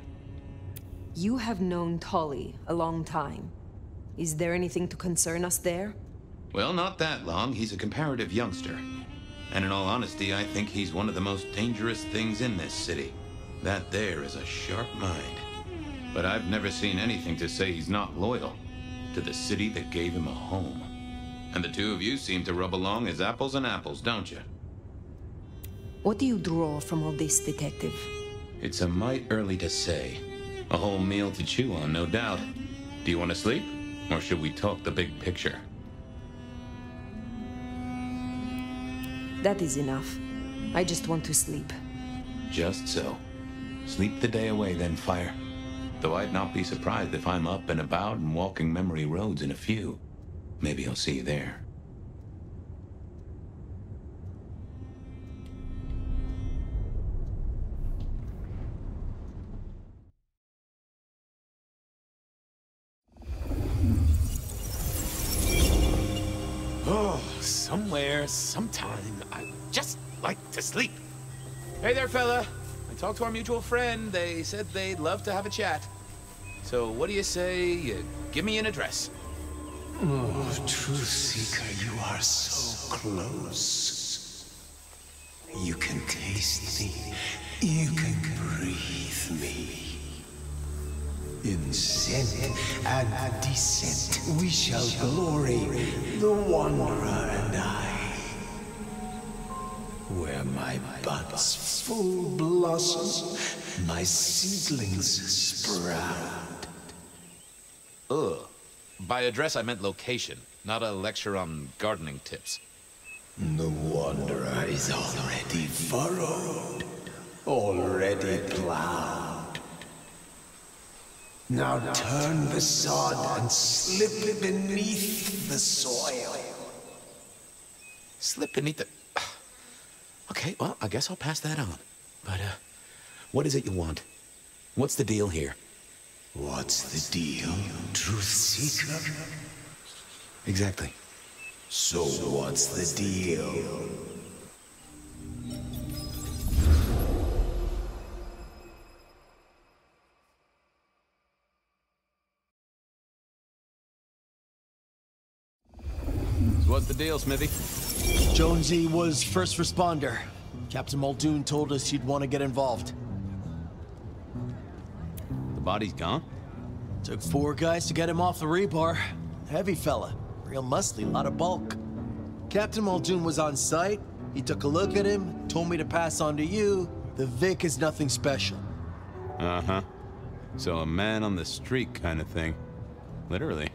You have known Tolly a long time. Is there anything to concern us there? Well, not that long. He's a comparative youngster. And in all honesty, I think he's one of the most dangerous things in this city. That there is a sharp mind. But I've never seen anything to say he's not loyal to the city that gave him a home. And the two of you seem to rub along as apples and apples, don't you? What do you draw from all this, Detective? It's a mite early to say. A whole meal to chew on, no doubt. Do you want to sleep? Or should we talk the big picture? That is enough. I just want to sleep. Just so. Sleep the day away then, Fire. Though I'd not be surprised if I'm up and about and walking memory roads in a few. Maybe I'll see you there. Oh, somewhere, sometime, I just like to sleep. Hey there, fella. I talked to our mutual friend. They said they'd love to have a chat. So what do you say you give me an address? Oh, Truth Seeker, you are so close. You can taste me. You can breathe me. In scent and descent, we shall glory, the Wanderer and I. Where my buds full blossom, my seedlings sprout. Ugh. By address, I meant location, not a lecture on gardening tips. The Wanderer is already furrowed, already plowed. Now turn the sod and slip beneath the soil. Slip beneath the... Okay, well, I guess I'll pass that on. But, what is it you want? What's the deal here? What's the deal, Truth Seeker? Exactly. So what's the deal? So what's the deal, Smithy? Jonesy was first responder. Captain Muldoon told us you'd want to get involved. The body's gone? Took 4 guys to get him off the rebar. Heavy fella. Real muscly, lot of bulk. Captain Muldoon was on site. He took a look at him, told me to pass on to you. The Vic is nothing special. Uh-huh. So a man on the street kind of thing. Literally.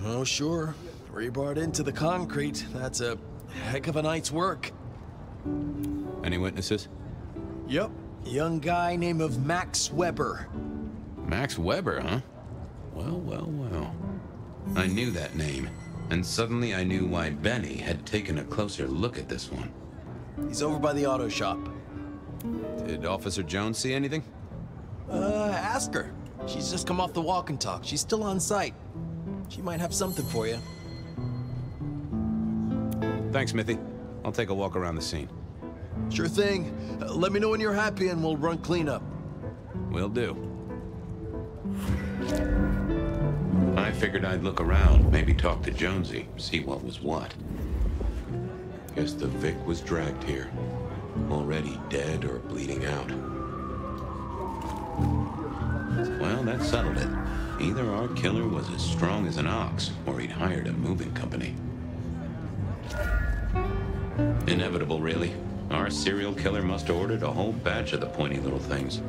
Oh, sure. Rebarred into the concrete. That's a heck of a night's work. Any witnesses? Yep. Young guy named of Max Weber. Max Weber, huh? Well, well, well. I knew that name, and suddenly I knew why Benny had taken a closer look at this one. He's over by the auto shop. Did Officer Jones see anything? Ask her. She's just come off the walk and talk. She's still on site. She might have something for you. Thanks, Smithy. I'll take a walk around the scene. Sure thing. Let me know when you're happy and we'll run cleanup. Will do. I figured I'd look around, maybe talk to Jonesy, see what was what. Guess the Vic was dragged here. Already dead or bleeding out. Well, that settled it. Either our killer was as strong as an ox, or he'd hired a moving company. Inevitable, really. Our serial killer must have ordered a whole batch of the pointy little things.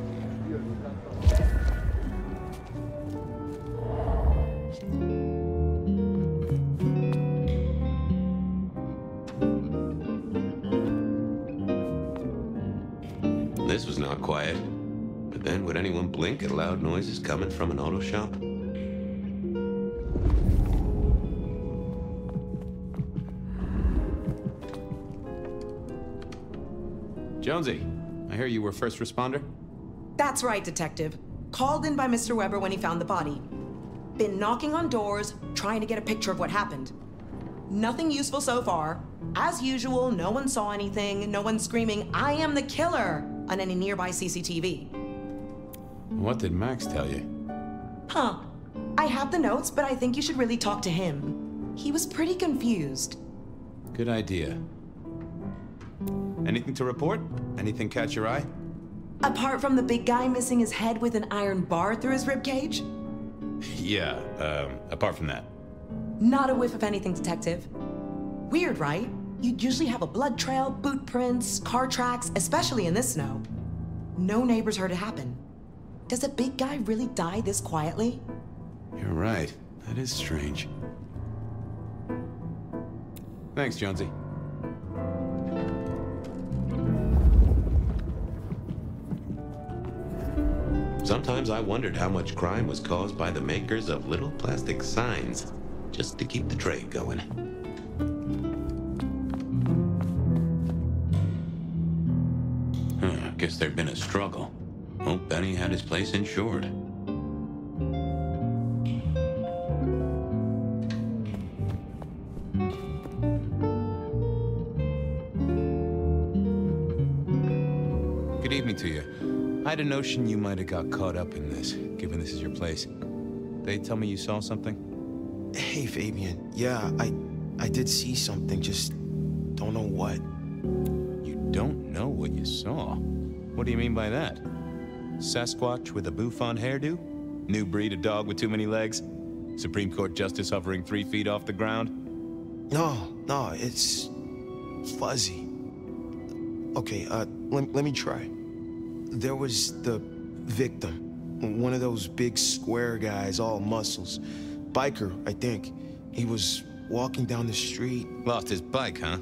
This was not quiet. But then, would anyone blink at loud noises coming from an auto shop? Jonesy, I hear you were first responder? That's right, Detective. Called in by Mr. Weber when he found the body. Been knocking on doors, trying to get a picture of what happened. Nothing useful so far. As usual, no one saw anything, no one screaming, "I am the killer!" on any nearby CCTV. What did Max tell you? Huh. I have the notes, but I think you should really talk to him. He was pretty confused. Good idea. Anything to report? Anything catch your eye? Apart from the big guy missing his head with an iron bar through his ribcage? Yeah, apart from that. Not a whiff of anything, Detective. Weird, right? You'd usually have a blood trail, boot prints, car tracks, especially in this snow. No neighbors heard it happen. Does a big guy really die this quietly? You're right. That is strange. Thanks, Jonesy. Sometimes I wondered how much crime was caused by the makers of little plastic signs, just to keep the trade going. Guess there'd been a struggle. Hope Benny had his place insured. Good evening to you. I had a notion you might have got caught up in this, given this is your place. They tell me you saw something? Hey, Fabian. Yeah, I did see something, just don't know what. You don't know what you saw? What do you mean by that? Sasquatch with a bouffant hairdo? New breed of dog with too many legs? Supreme Court justice hovering 3 feet off the ground? No, it's fuzzy. Okay, let me try. There was the victim, one of those big square guys, all muscles. Biker, I think. He was walking down the street. Lost his bike, huh?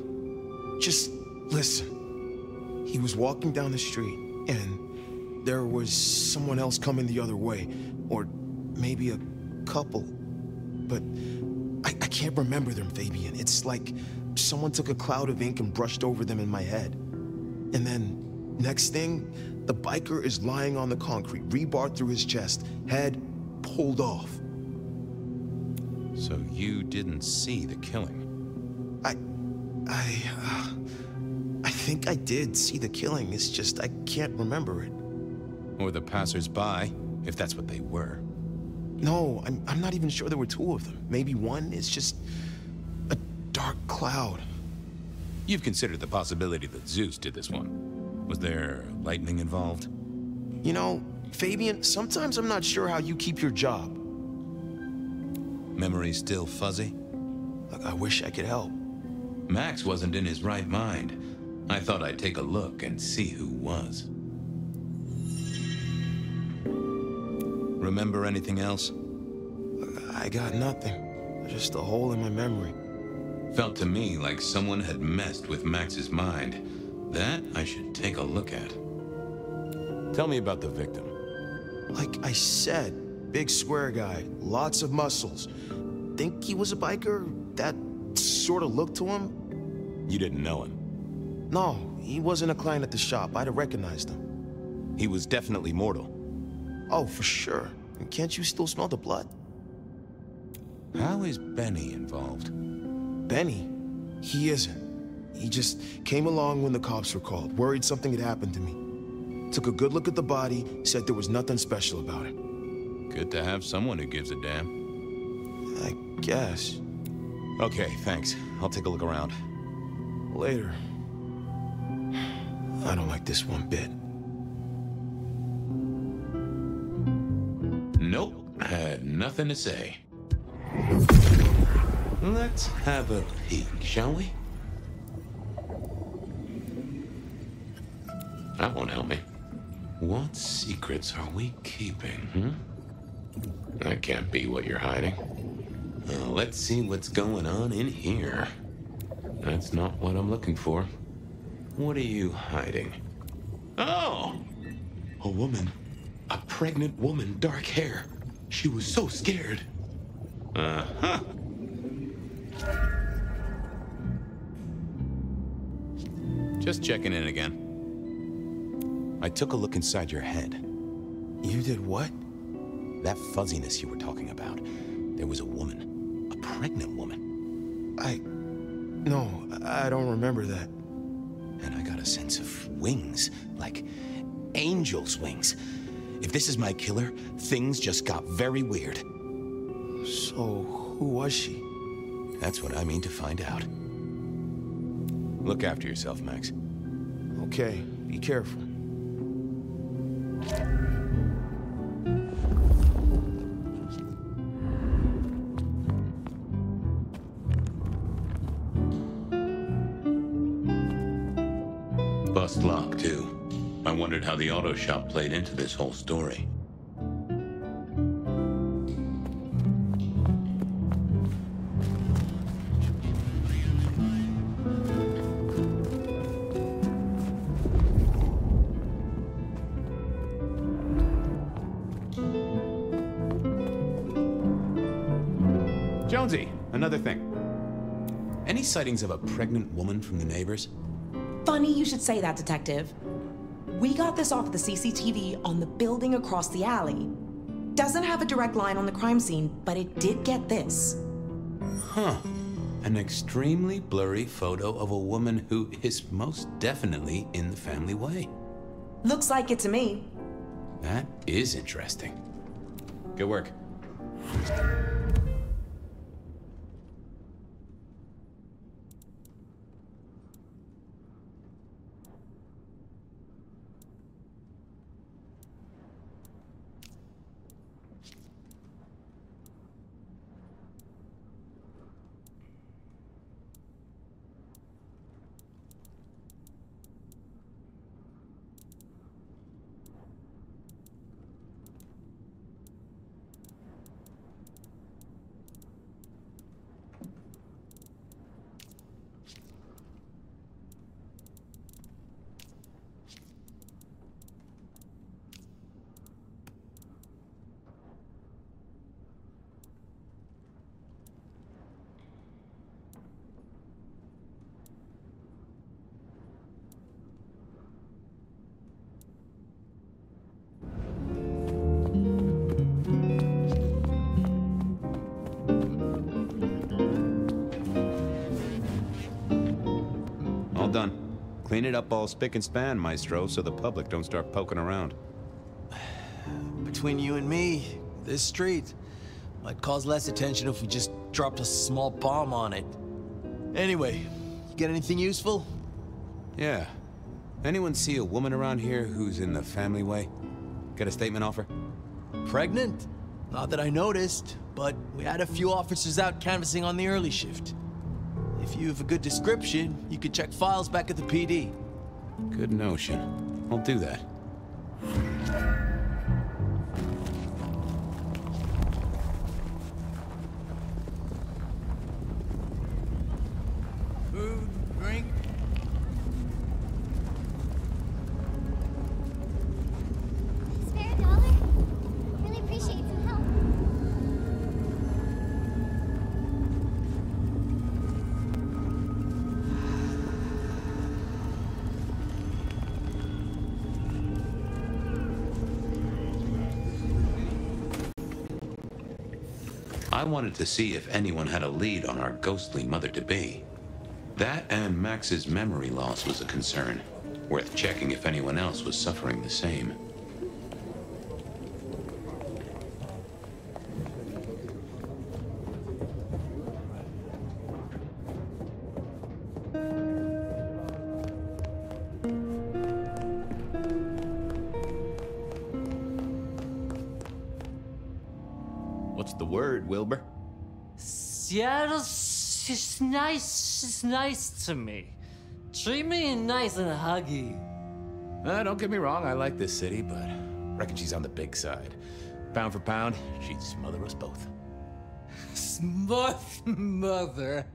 Just listen. He was walking down the street, and there was someone else coming the other way. Or maybe a couple. But I can't remember them, Fabian. It's like someone took a cloud of ink and brushed over them in my head. And then, next thing, the biker is lying on the concrete, rebar through his chest, head pulled off. So you didn't see the killing? I think I did see the killing. It's just I can't remember it. Or the passers-by, if that's what they were. No, I'm not even sure there were 2 of them. Maybe one is just a dark cloud. You've considered the possibility that Zeus did this one. Was there lightning involved? You know, Fabian, sometimes I'm not sure how you keep your job. Memory still fuzzy? Look, I wish I could help. Max wasn't in his right mind. I thought I'd take a look and see who was. Remember anything else? I got nothing. Just a hole in my memory. Felt to me like someone had messed with Max's mind. That I should take a look at. Tell me about the victim. Like I said, big square guy, lots of muscles. Think he was a biker? That sort of looked to him? You didn't know him? No, he wasn't a client at the shop. I'd have recognized him. He was definitely mortal. Oh, for sure. And can't you still smell the blood? How is Benny involved? Benny? He isn't. He just came along when the cops were called, worried something had happened to me. Took a good look at the body, said there was nothing special about it. Good to have someone who gives a damn. I guess. Okay, thanks. I'll take a look around. Later. I don't like this one bit. Nope, had nothing to say. Let's have a peek, shall we? That won't help me. What secrets are we keeping, That can't be what you're hiding. Let's see what's going on in here. That's not what I'm looking for. What are you hiding? Oh! A woman. A pregnant woman, dark hair. She was so scared. Uh-huh. Just checking in again. I took a look inside your head. You did what? That fuzziness you were talking about. There was a woman. A pregnant woman. No, I don't remember that. And I got a sense of wings. Like angel's wings. If this is my killer, things just got very weird. So, who was she? That's what I mean to find out. Look after yourself, Max. Okay, be careful. Bust lock, too. I wondered how the auto shop played into this whole story. Jonesy, another thing. Any sightings of a pregnant woman from the neighbors? Funny you should say that, Detective. We got this off the CCTV on the building across the alley. Doesn't have a direct line on the crime scene, but it did get this. Huh. An extremely blurry photo of a woman who is most definitely in the family way. Looks like it to me. That is interesting. Good work. done. Clean it up all spick and span, Maestro, so the public don't start poking around. Between you and me, this street might cause less attention if we just dropped a small bomb on it. Anyway, you get anything useful? Yeah. Anyone see a woman around here who's in the family way? Get a statement off her? Pregnant? Not that I noticed, but we had a few officers out canvassing on the early shift. If you have a good description, you could check files back at the PD. Good notion. I'll do that. Food, drink. Spare a dollar? Really appreciate some help. I wanted to see if anyone had a lead on our ghostly mother-to-be. That and Max's memory loss was a concern. Worth checking if anyone else was suffering the same. What's the word, Wilbur? Seattle's just nice. She's nice to me. Treat me nice and huggy. Don't get me wrong, I like this city, but I reckon she's on the big side. Pound for pound, she'd smother us both. Mother.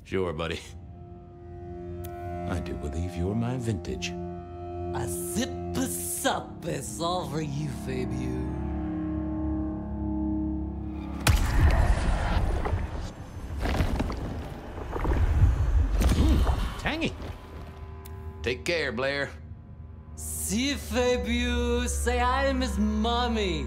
Sure, buddy. I do believe you're my vintage. A zip a sup is all for you, Fabio. Tangy. Take care, Blair. See you, Fabio. Say hi to Miss Mommy.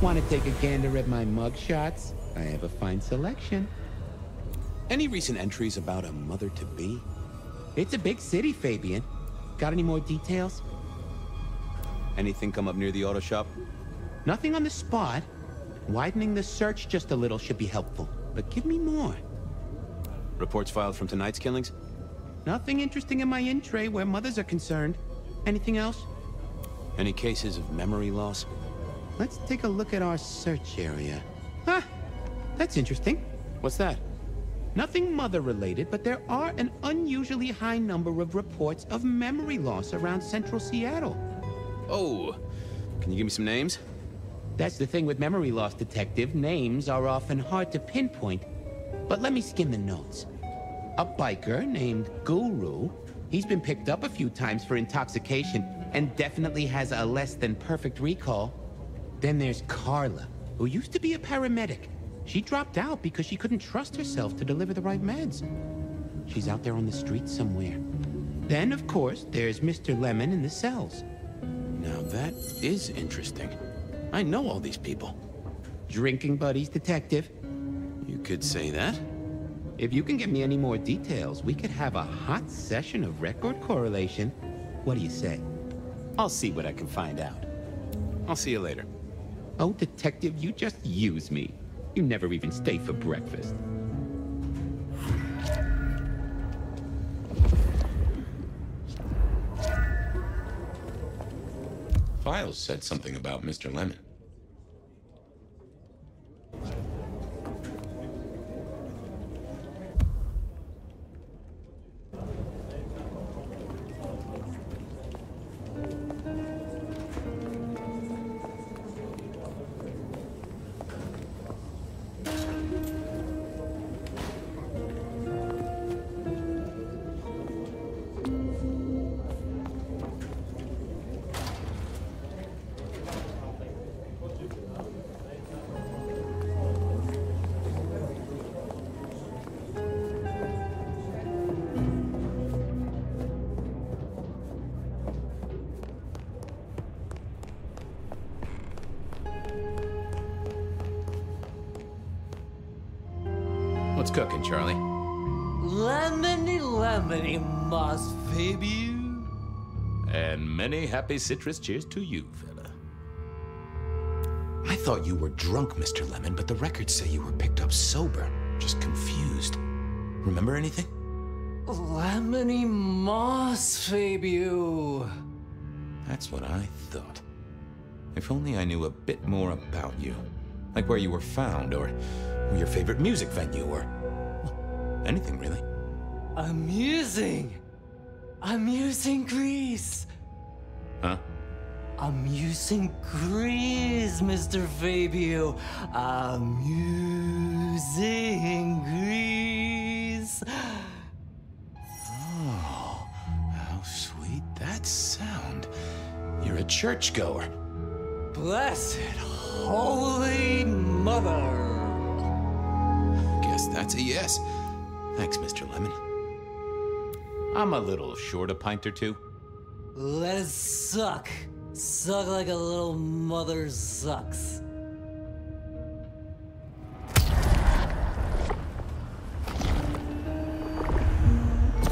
Want to take a gander at my mugshots? I have a fine selection. Any recent entries about a mother-to-be? It's a big city, Fabian. Got any more details? Anything come up near the auto shop? Nothing on the spot. Widening the search just a little should be helpful, but give me more. Reports filed from tonight's killings? Nothing interesting in my in-tray where mothers are concerned. Anything else? Any cases of memory loss? Let's take a look at our search area. Ah, that's interesting. What's that? Nothing mother-related, but there are an unusually high number of reports of memory loss around central Seattle. Oh, can you give me some names? That's the thing with memory loss, Detective. Names are often hard to pinpoint. But let me skim the notes. A biker named Guru. He's been picked up a few times for intoxication and definitely has a less than perfect recall. Then there's Carla, who used to be a paramedic. She dropped out because she couldn't trust herself to deliver the right meds. She's out there on the streets somewhere. Then, of course, there's Mr. Lemon in the cells. Now that is interesting. I know all these people. Drinking buddies, Detective. You could say that. If you can get me any more details, we could have a hot session of record correlation. What do you say? I'll see what I can find out. I'll see you later. Oh, Detective, you just use me. You never even stay for breakfast. Files said something about Mr. Lemon. What's cooking, Charlie? Lemony, Mas Vérből. And many happy citrus cheers to you, fella. I thought you were drunk, Mr. Lemon, but the records say you were picked up sober. Just confused. Remember anything? Lemony, Mas Vérből. That's what I thought. If only I knew a bit more about you. Like where you were found, or your favorite music venue, or anything really. Amusing Greece. Huh? Amusing Greece, Mr. Vérből. Amusing Greece. Oh, how sweet that sound. You're a churchgoer. Blessed Holy Mother. Guess that's a yes. Thanks, Mr. Lemon. I'm a little short a pint or two. Let it suck. Suck like a little mother sucks.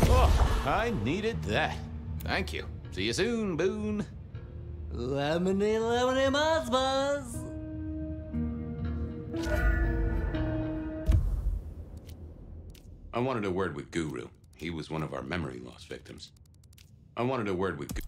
Oh, I needed that. Thank you. See you soon, Boone. Lemony, Mas Buzz. I wanted a word with Guru. He was one of our memory loss victims. I wanted a word with Guru.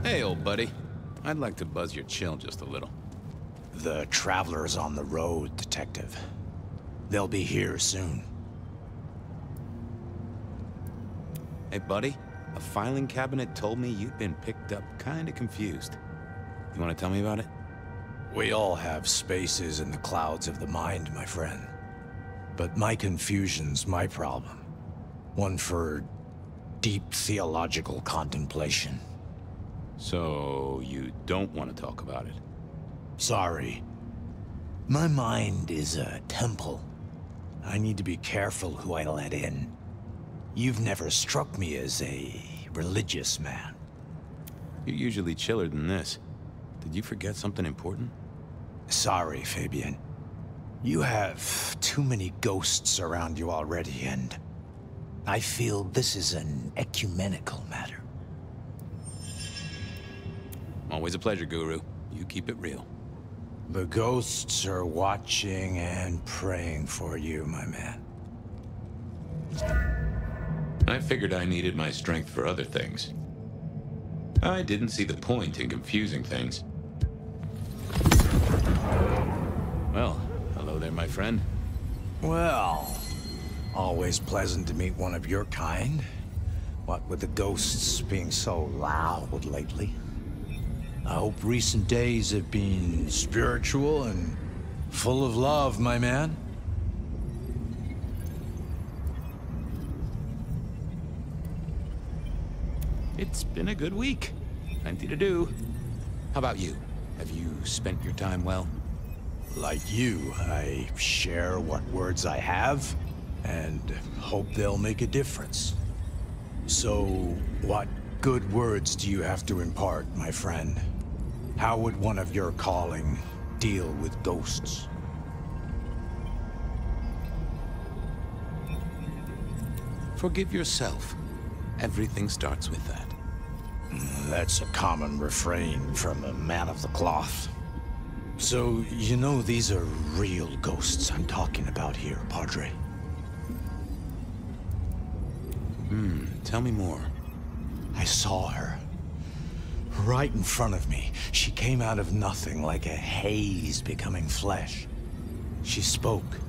Hey, old buddy. I'd like to buzz your chill just a little. The traveler's on the road, Detective. They'll be here soon. Hey, buddy. A filing cabinet told me you'd been picked up kinda confused. You wanna tell me about it? We all have spaces in the clouds of the mind, my friend. But my confusion's my problem. One for deep theological contemplation. So, you don't want to talk about it? Sorry. My mind is a temple. I need to be careful who I let in. You've never struck me as a religious man. You're usually chiller than this. Did you forget something important? Sorry, Fabian. You have too many ghosts around you already, and I feel this is an ecumenical matter. Always a pleasure, Guru. You keep it real. The ghosts are watching and praying for you, my man. I figured I needed my strength for other things. I didn't see the point in confusing things. Well, hello there, my friend. Well, always pleasant to meet one of your kind. What with the ghosts being so loud lately. I hope recent days have been spiritual and full of love, my man. It's been a good week. Plenty to do. How about you? Have you spent your time well? Like you, I share what words I have and hope they'll make a difference. So, what good words do you have to impart, my friend? How would one of your calling deal with ghosts? Forgive yourself. Everything starts with that. That's a common refrain from a man of the cloth. So, you know these are real ghosts I'm talking about here, Padre. Tell me more. I saw her. Right in front of me. She came out of nothing, like a haze becoming flesh. She spoke.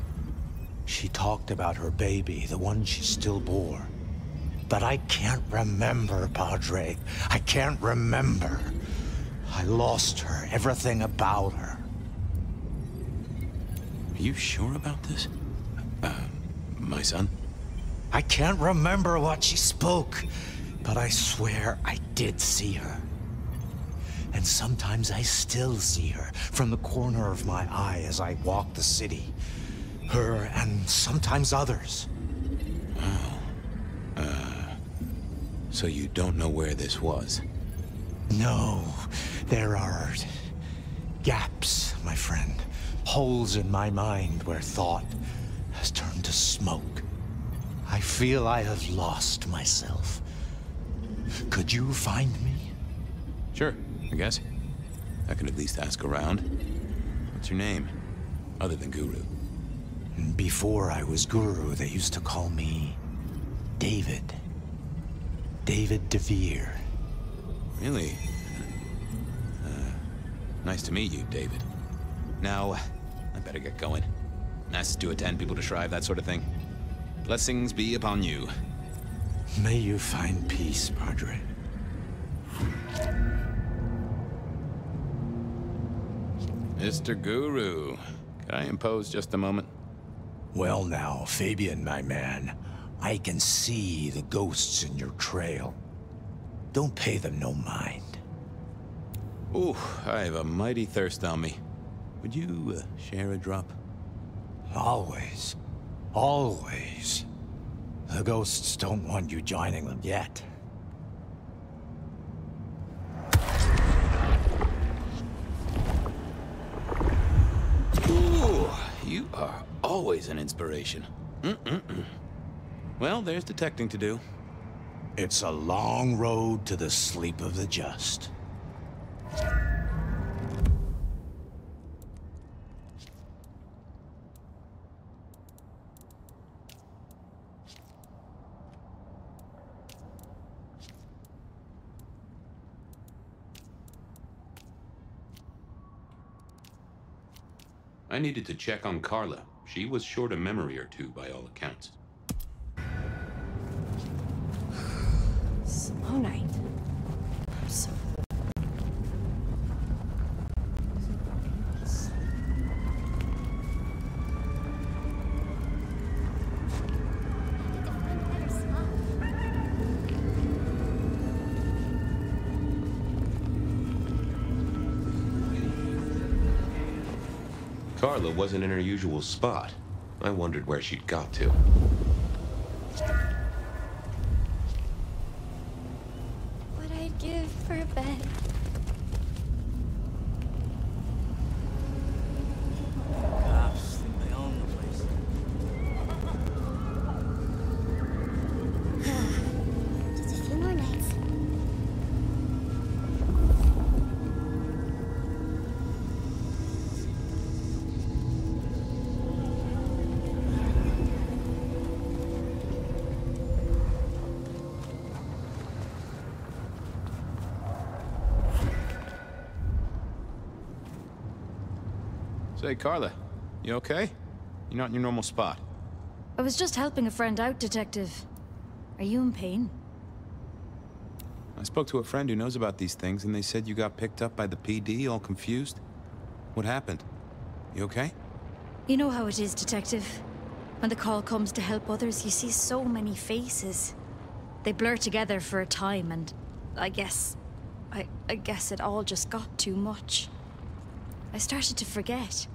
She talked about her baby, the one she still bore. But I can't remember, Padre. I can't remember. I lost her, everything about her. Are you sure about this? My son? I can't remember what she spoke, but I swear I did see her. And sometimes I still see her from the corner of my eye as I walk the city. Her and sometimes others. Oh. So you don't know where this was? No. There are gaps, my friend. Holes in my mind where thought has turned to smoke. I feel I have lost myself. Could you find me? Sure, I guess. I can at least ask around. What's your name? Other than Guru. Before I was Guru, they used to call me David. David DeVere. Really? Nice to meet you, David. Now, I better get going. Masses to attend, people to shrive, that sort of thing. Blessings be upon you. May you find peace, Padre. Mr. Guru, could I impose just a moment? Well now, Fabian, my man. I can see the ghosts in your trail. Don't pay them no mind. Ooh, I have a mighty thirst on me. Would you share a drop? Always. Always. The ghosts don't want you joining them yet. Ooh, you are always an inspiration. Well, there's detecting to do. It's a long road to the sleep of the just. I needed to check on Carla. She was short a memory or two by all accounts. Slow night. So... Carla wasn't in her usual spot. I wondered where she'd got to. What I'd give for a bed. Cops think they own the place. Just a few more nights. Say, Carla, you okay? You're not in your normal spot. I was just helping a friend out, Detective. Are you in pain? I spoke to a friend who knows about these things, and they said you got picked up by the PD, all confused. What happened? You okay? You know how it is, Detective. When the call comes to help others, you see so many faces. They blur together for a time, and I guess it all just got too much. I started to forget.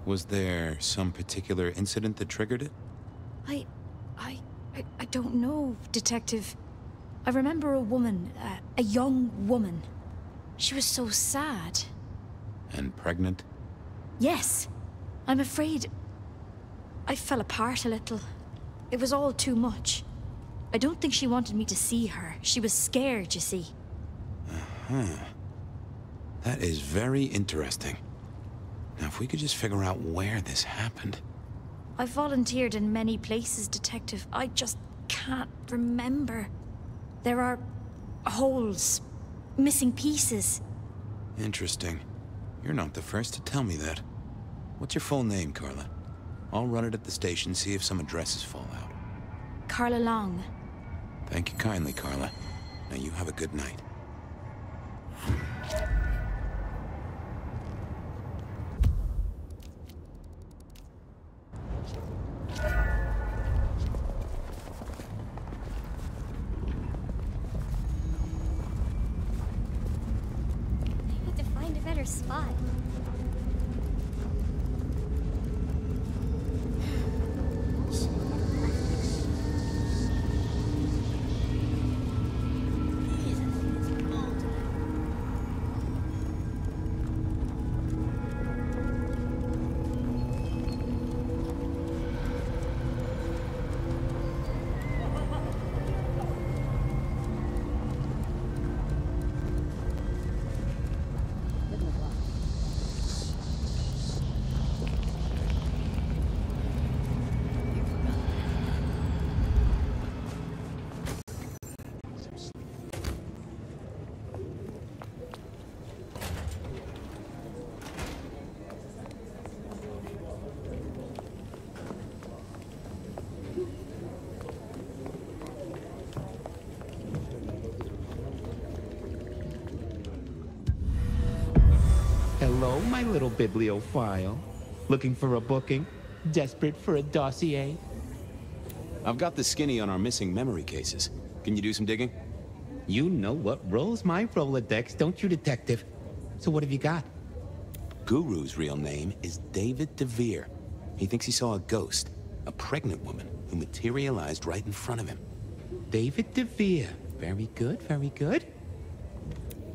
Was there some particular incident that triggered it? I don't know, Detective. I remember a woman, a young woman. She was so sad. And pregnant? Yes. I'm afraid I fell apart a little. It was all too much. I don't think she wanted me to see her. She was scared, you see. Uh-huh. That is very interesting. Now, if we could just figure out where this happened. I've volunteered in many places, Detective. can't remember. There are holes, missing pieces. Interesting. You're not the first to tell me that. What's your full name, Carla? I'll run it at the station, see if some addresses fall out. Carla Long. Thank you kindly, Carla. Now you have a good night. I need to find a better spot. Hello, my little bibliophile. Looking for a booking? Desperate for a dossier? I've got the skinny on our missing memory cases. Can you do some digging? You know what rolls my Rolodex, don't you, detective? So what have you got? Guru's real name is David DeVere. He thinks he saw a ghost, a pregnant woman who materialized right in front of him. David DeVere. Very good, very good.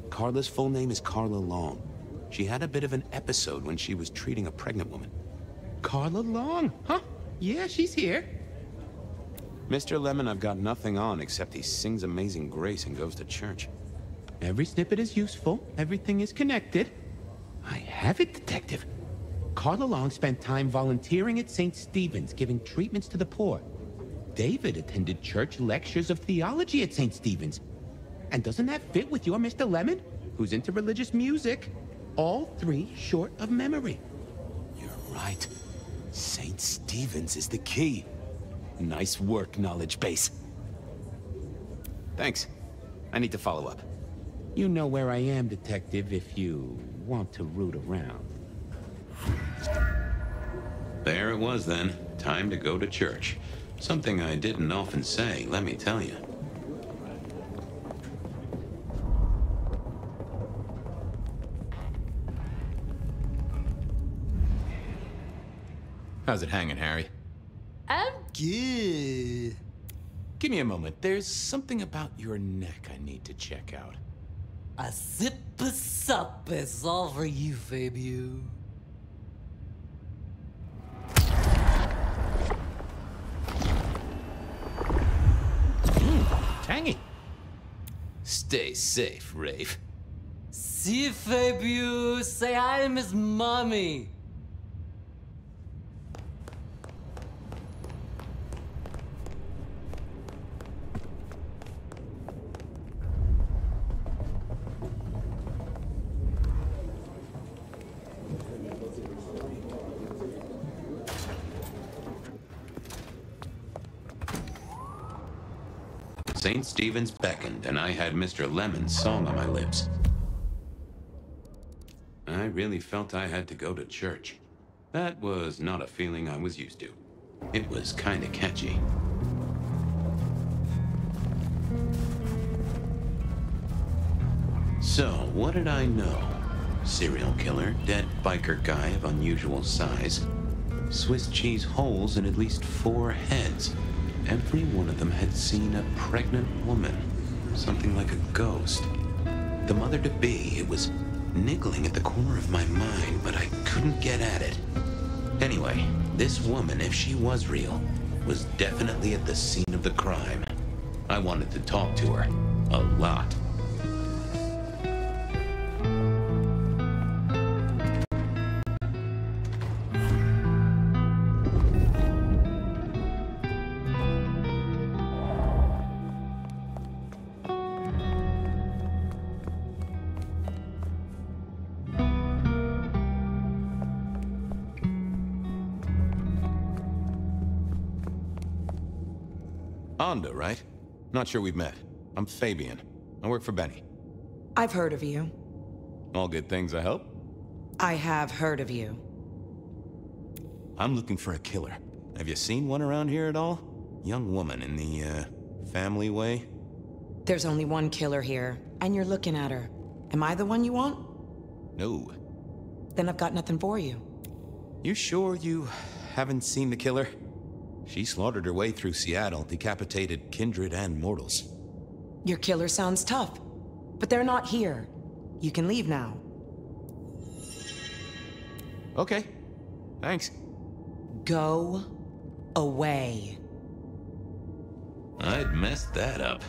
Carla's full name is Carla Long. She had a bit of an episode when she was treating a pregnant woman. Carla Long, huh? Yeah, she's here. Mr. Lemon, I've got nothing on except he sings Amazing Grace and goes to church. Every snippet is useful. Everything is connected. I have it, detective. Carla Long spent time volunteering at St. Stephen's, giving treatments to the poor. David attended church lectures of theology at St. Stephen's. And doesn't that fit with your Mr. Lemon, who's into religious music? All three short of memory. You're right. St. Stephen's is the key. Nice work, knowledge base. Thanks. I need to follow up. You know where I am, detective, if you want to root around. There it was then. Time to go to church. Something I didn't often say, let me tell you. How's it hanging, Harry? I'm good. Give me a moment. There's something about your neck I need to check out. a zip-a-sup is all for you, Fabio. Tangy. Stay safe, Rafe. See, Fabio, say hi to Miss Mommy. St. Stephen's beckoned, and I had Mr. Lemon's song on my lips. I really felt I had to go to church. That was not a feeling I was used to. It was kinda catchy. So, what did I know? Serial killer, dead biker guy of unusual size, Swiss cheese holes in at least 4 heads. Every one of them had seen a pregnant woman, something like a ghost. The mother-to-be, it was niggling at the corner of my mind, but I couldn't get at it. Anyway, this woman, if she was real, was definitely at the scene of the crime. I wanted to talk to her, a lot. Onda, right? Not sure we've met. I'm Fabian. I work for Benny. I've heard of you. All good things, I hope? I have heard of you. I'm looking for a killer. Have you seen one around here at all? Young woman in the, family way? There's only one killer here, and you're looking at her. Am I the one you want? No. Then I've got nothing for you. You sure you haven't seen the killer? She slaughtered her way through Seattle, decapitated kindred and mortals. Your killer sounds tough, but they're not here. You can leave now. Okay. Thanks. Go away. I'd messed that up.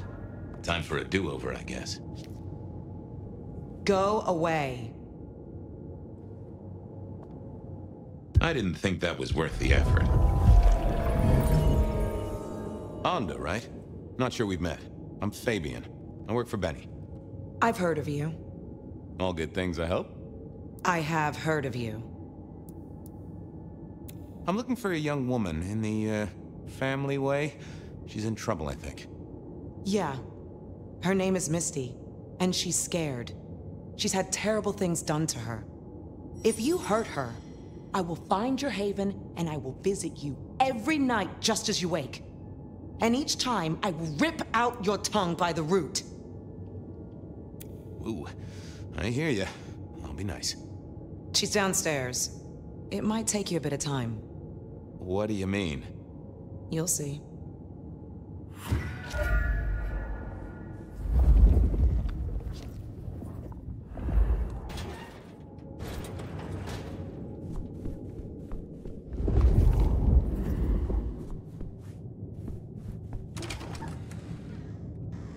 Time for a do-over, I guess. Go away. I didn't think that was worth the effort. Onda, right? Not sure we've met. I'm Fabian. I work for Benny. I've heard of you. All good things, I hope? I have heard of you. I'm looking for a young woman in the, family way. She's in trouble, I think. Yeah. Her name is Misty, and she's scared. She's had terrible things done to her. If you hurt her, I will find your haven, and I will visit you every night just as you wake. And each time, I will rip out your tongue by the root. Ooh, I hear you. I'll be nice. She's downstairs. It might take you a bit of time. What do you mean? You'll see.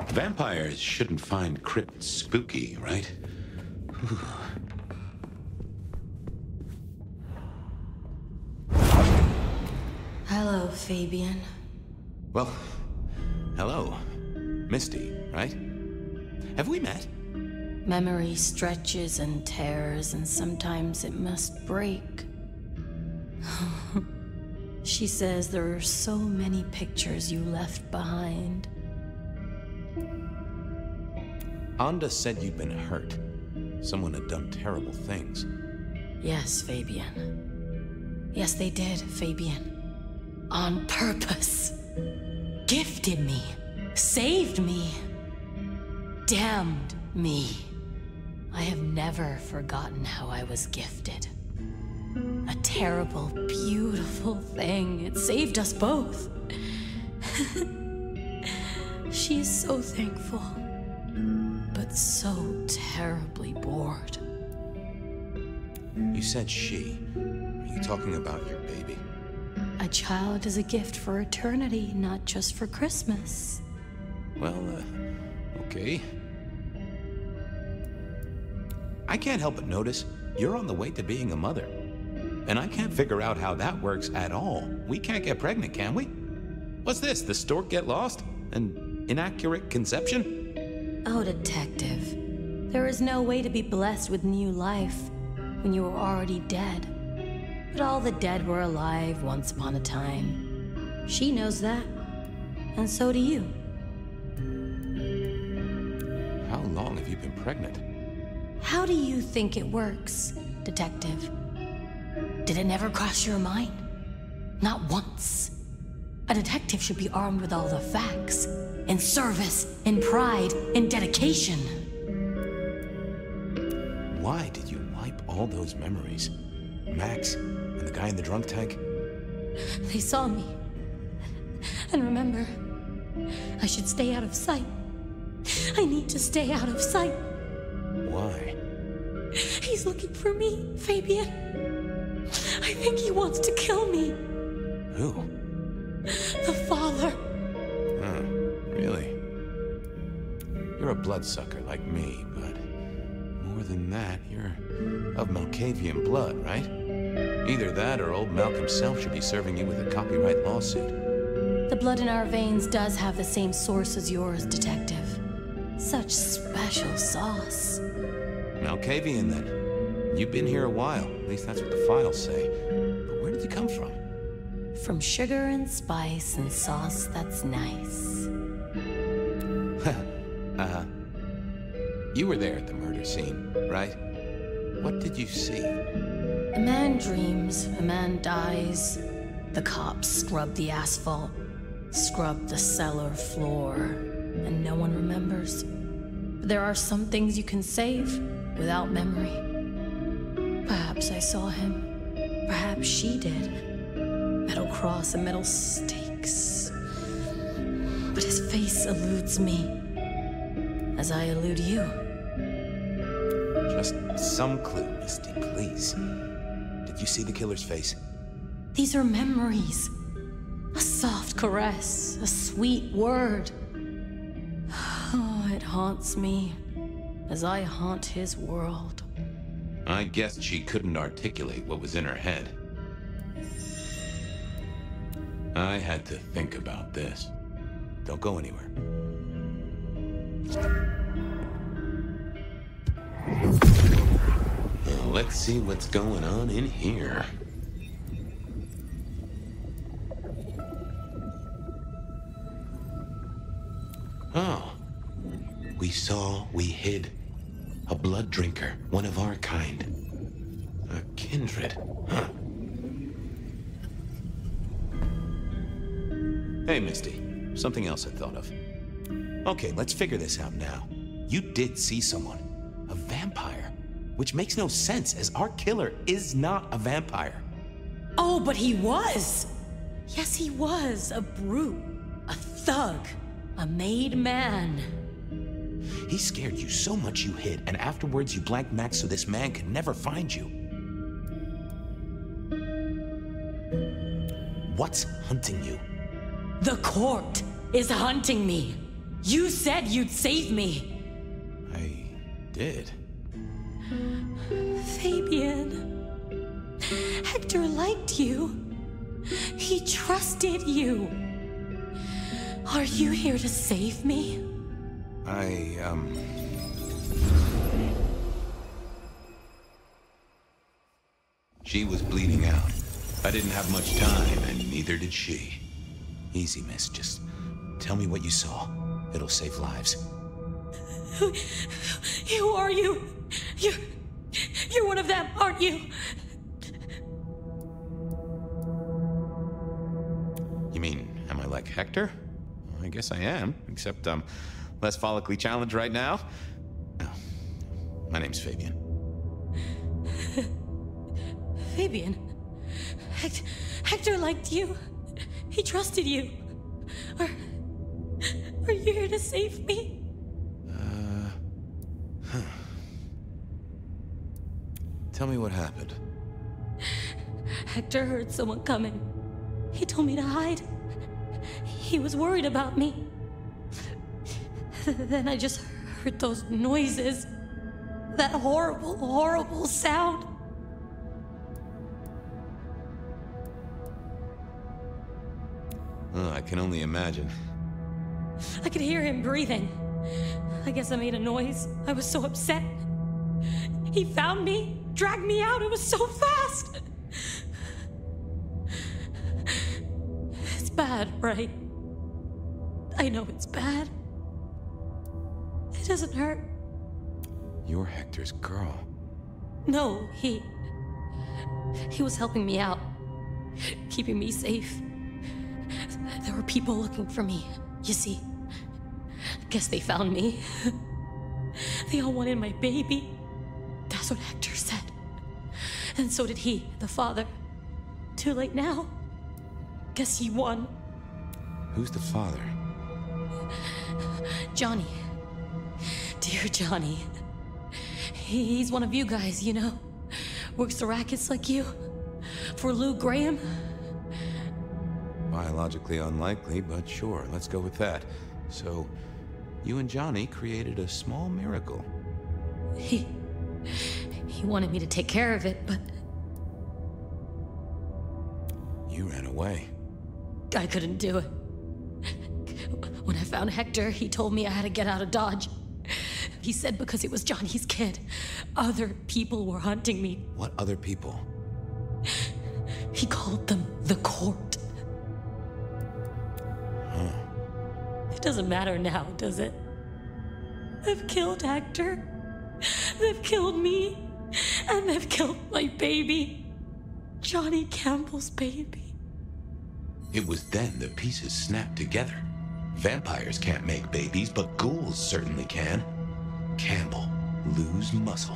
Vampires shouldn't find crypts spooky, right? Hello, Fabian. Well, hello. Misty, right? Have we met? Memory stretches and tears, and sometimes it must break. She says there are so many pictures you left behind. Onda said you'd been hurt. Someone had done terrible things. Yes, Fabian. Yes, they did, Fabian. On purpose. Gifted me. Saved me. Damned me. I have never forgotten how I was gifted. A terrible, beautiful thing. It saved us both. She is so thankful, but so terribly bored. You said she. Are you talking about your baby? A child is a gift for eternity, not just for Christmas. Well, okay. I can't help but notice you're on the way to being a mother. And I can't figure out how that works at all. We can't get pregnant, can we? What's this, the stork get lost? An inaccurate conception? Oh, detective. There is no way to be blessed with new life when you are already dead. But all the dead were alive once upon a time. She knows that. And so do you. How long have you been pregnant? How do you think it works, detective? Did it never cross your mind? Not once. A detective should be armed with all the facts. In service, in pride, in dedication. Why did you wipe all those memories? Max, and the guy in the drunk tank? They saw me. And remember, I should stay out of sight. I need to stay out of sight. Why? He's looking for me, Fabian. I think he wants to kill me. Who? The father. Huh, really? You're a bloodsucker like me, but more than that, you're of Malkavian blood, right? Either that or old Malk himself should be serving you with a copyright lawsuit. The blood in our veins does have the same source as yours, detective. Such special sauce. Malkavian, then. You've been here a while. At least that's what the files say. But where did you come from? From sugar and spice and sauce that's nice. You were there at the murder scene, right? What did you see? A man dreams, a man dies. The cops scrub the asphalt, scrub the cellar floor, and no one remembers. But there are some things you can save without memory. Perhaps I saw him. Perhaps she did. Metal cross and metal stakes. But his face eludes me, as I elude you. Just some clue, Misty, please. Did you see the killer's face? These are memories. A soft caress, a sweet word. Oh, it haunts me as I haunt his world. I guessed she couldn't articulate what was in her head. I had to think about this. Don't go anywhere. Now, let's see what's going on in here. Oh. We saw, we hid. A blood drinker, one of our kind. A kindred, huh? Hey, Misty. Something else I thought of. Okay, let's figure this out now. You did see someone. A vampire. Which makes no sense, as our killer is not a vampire. Oh, but he was! Yes, he was. A brute. A thug. A made man. He scared you so much you hid, and afterwards you blanked Max so this man could never find you. What's hunting you? The court is hunting me. You said you'd save me. I did. Fabian. Hector liked you. He trusted you. Are you here to save me? She was bleeding out. I didn't have much time, and neither did she. Easy, miss. Just tell me what you saw. It'll save lives. Who are you? You're one of them, aren't you? You mean, am I like Hector? Well, I guess I am, except I'm less follically challenged right now. Oh, my name's Fabian. Fabian? Hector liked you. He trusted you. Are you here to save me? Tell me what happened. Hector heard someone coming. He told me to hide. He was worried about me. Then I just heard those noises. That horrible, horrible sound. Oh, I can only imagine. I could hear him breathing. I guess I made a noise. I was so upset. He found me, dragged me out. It was so fast. It's bad, right? I know it's bad. It doesn't hurt. You're Hector's girl. No, he was helping me out, keeping me safe. There were people looking for me, you see. Guess they found me. They all wanted my baby. That's what Hector said. And so did he, the father. Too late now. Guess he won. Who's the father? Johnny. Dear Johnny. He's one of you guys, you know. Works the rackets like you. For Lou Graham. Biologically unlikely, but sure, let's go with that. So, you and Johnny created a small miracle. He wanted me to take care of it, but... You ran away. I couldn't do it. When I found Hector, he told me I had to get out of Dodge. He said because it was Johnny's kid, other people were hunting me. What other people? He called them the court. Doesn't matter now, does it? They've killed Hector. They've killed me. And they've killed my baby. Johnny Campbell's baby. It was then the pieces snapped together. Vampires can't make babies, but ghouls certainly can. Campbell, lose muscle.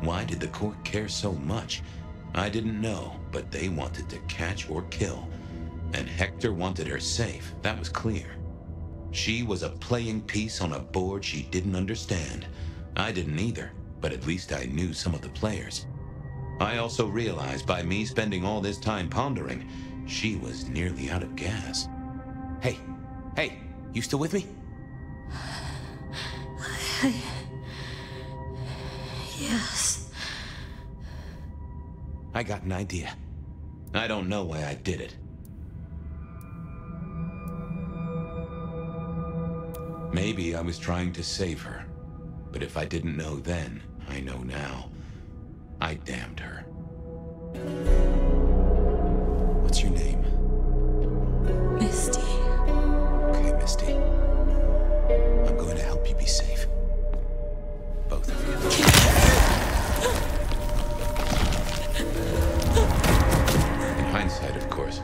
Why did the court care so much? I didn't know, but they wanted to catch or kill. And Hector wanted her safe, that was clear. She was a playing piece on a board she didn't understand. I didn't either, but at least I knew some of the players. I also realized by me spending all this time pondering, she was nearly out of gas. Hey, you still with me? Yes. I got an idea. I don't know why I did it. Maybe I was trying to save her. But if I didn't know then, I know now. I damned her. What's your name? Misty. Okay, Misty. I'm going to help you be safe. Both of you. In hindsight, of course,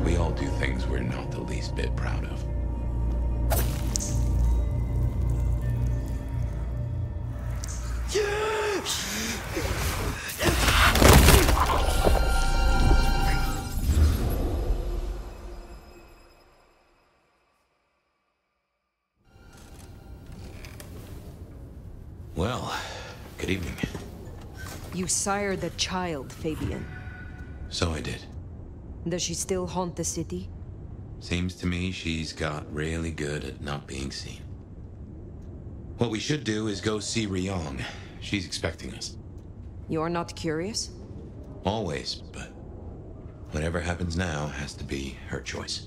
we all do things we're not the least bit proud of. Well, good evening. You sired a child, Fabian. So I did. Does she still haunt the city? Seems to me she's got really good at not being seen. What we should do is go see Ryong. She's expecting us. You're not curious? Always, but whatever happens now has to be her choice.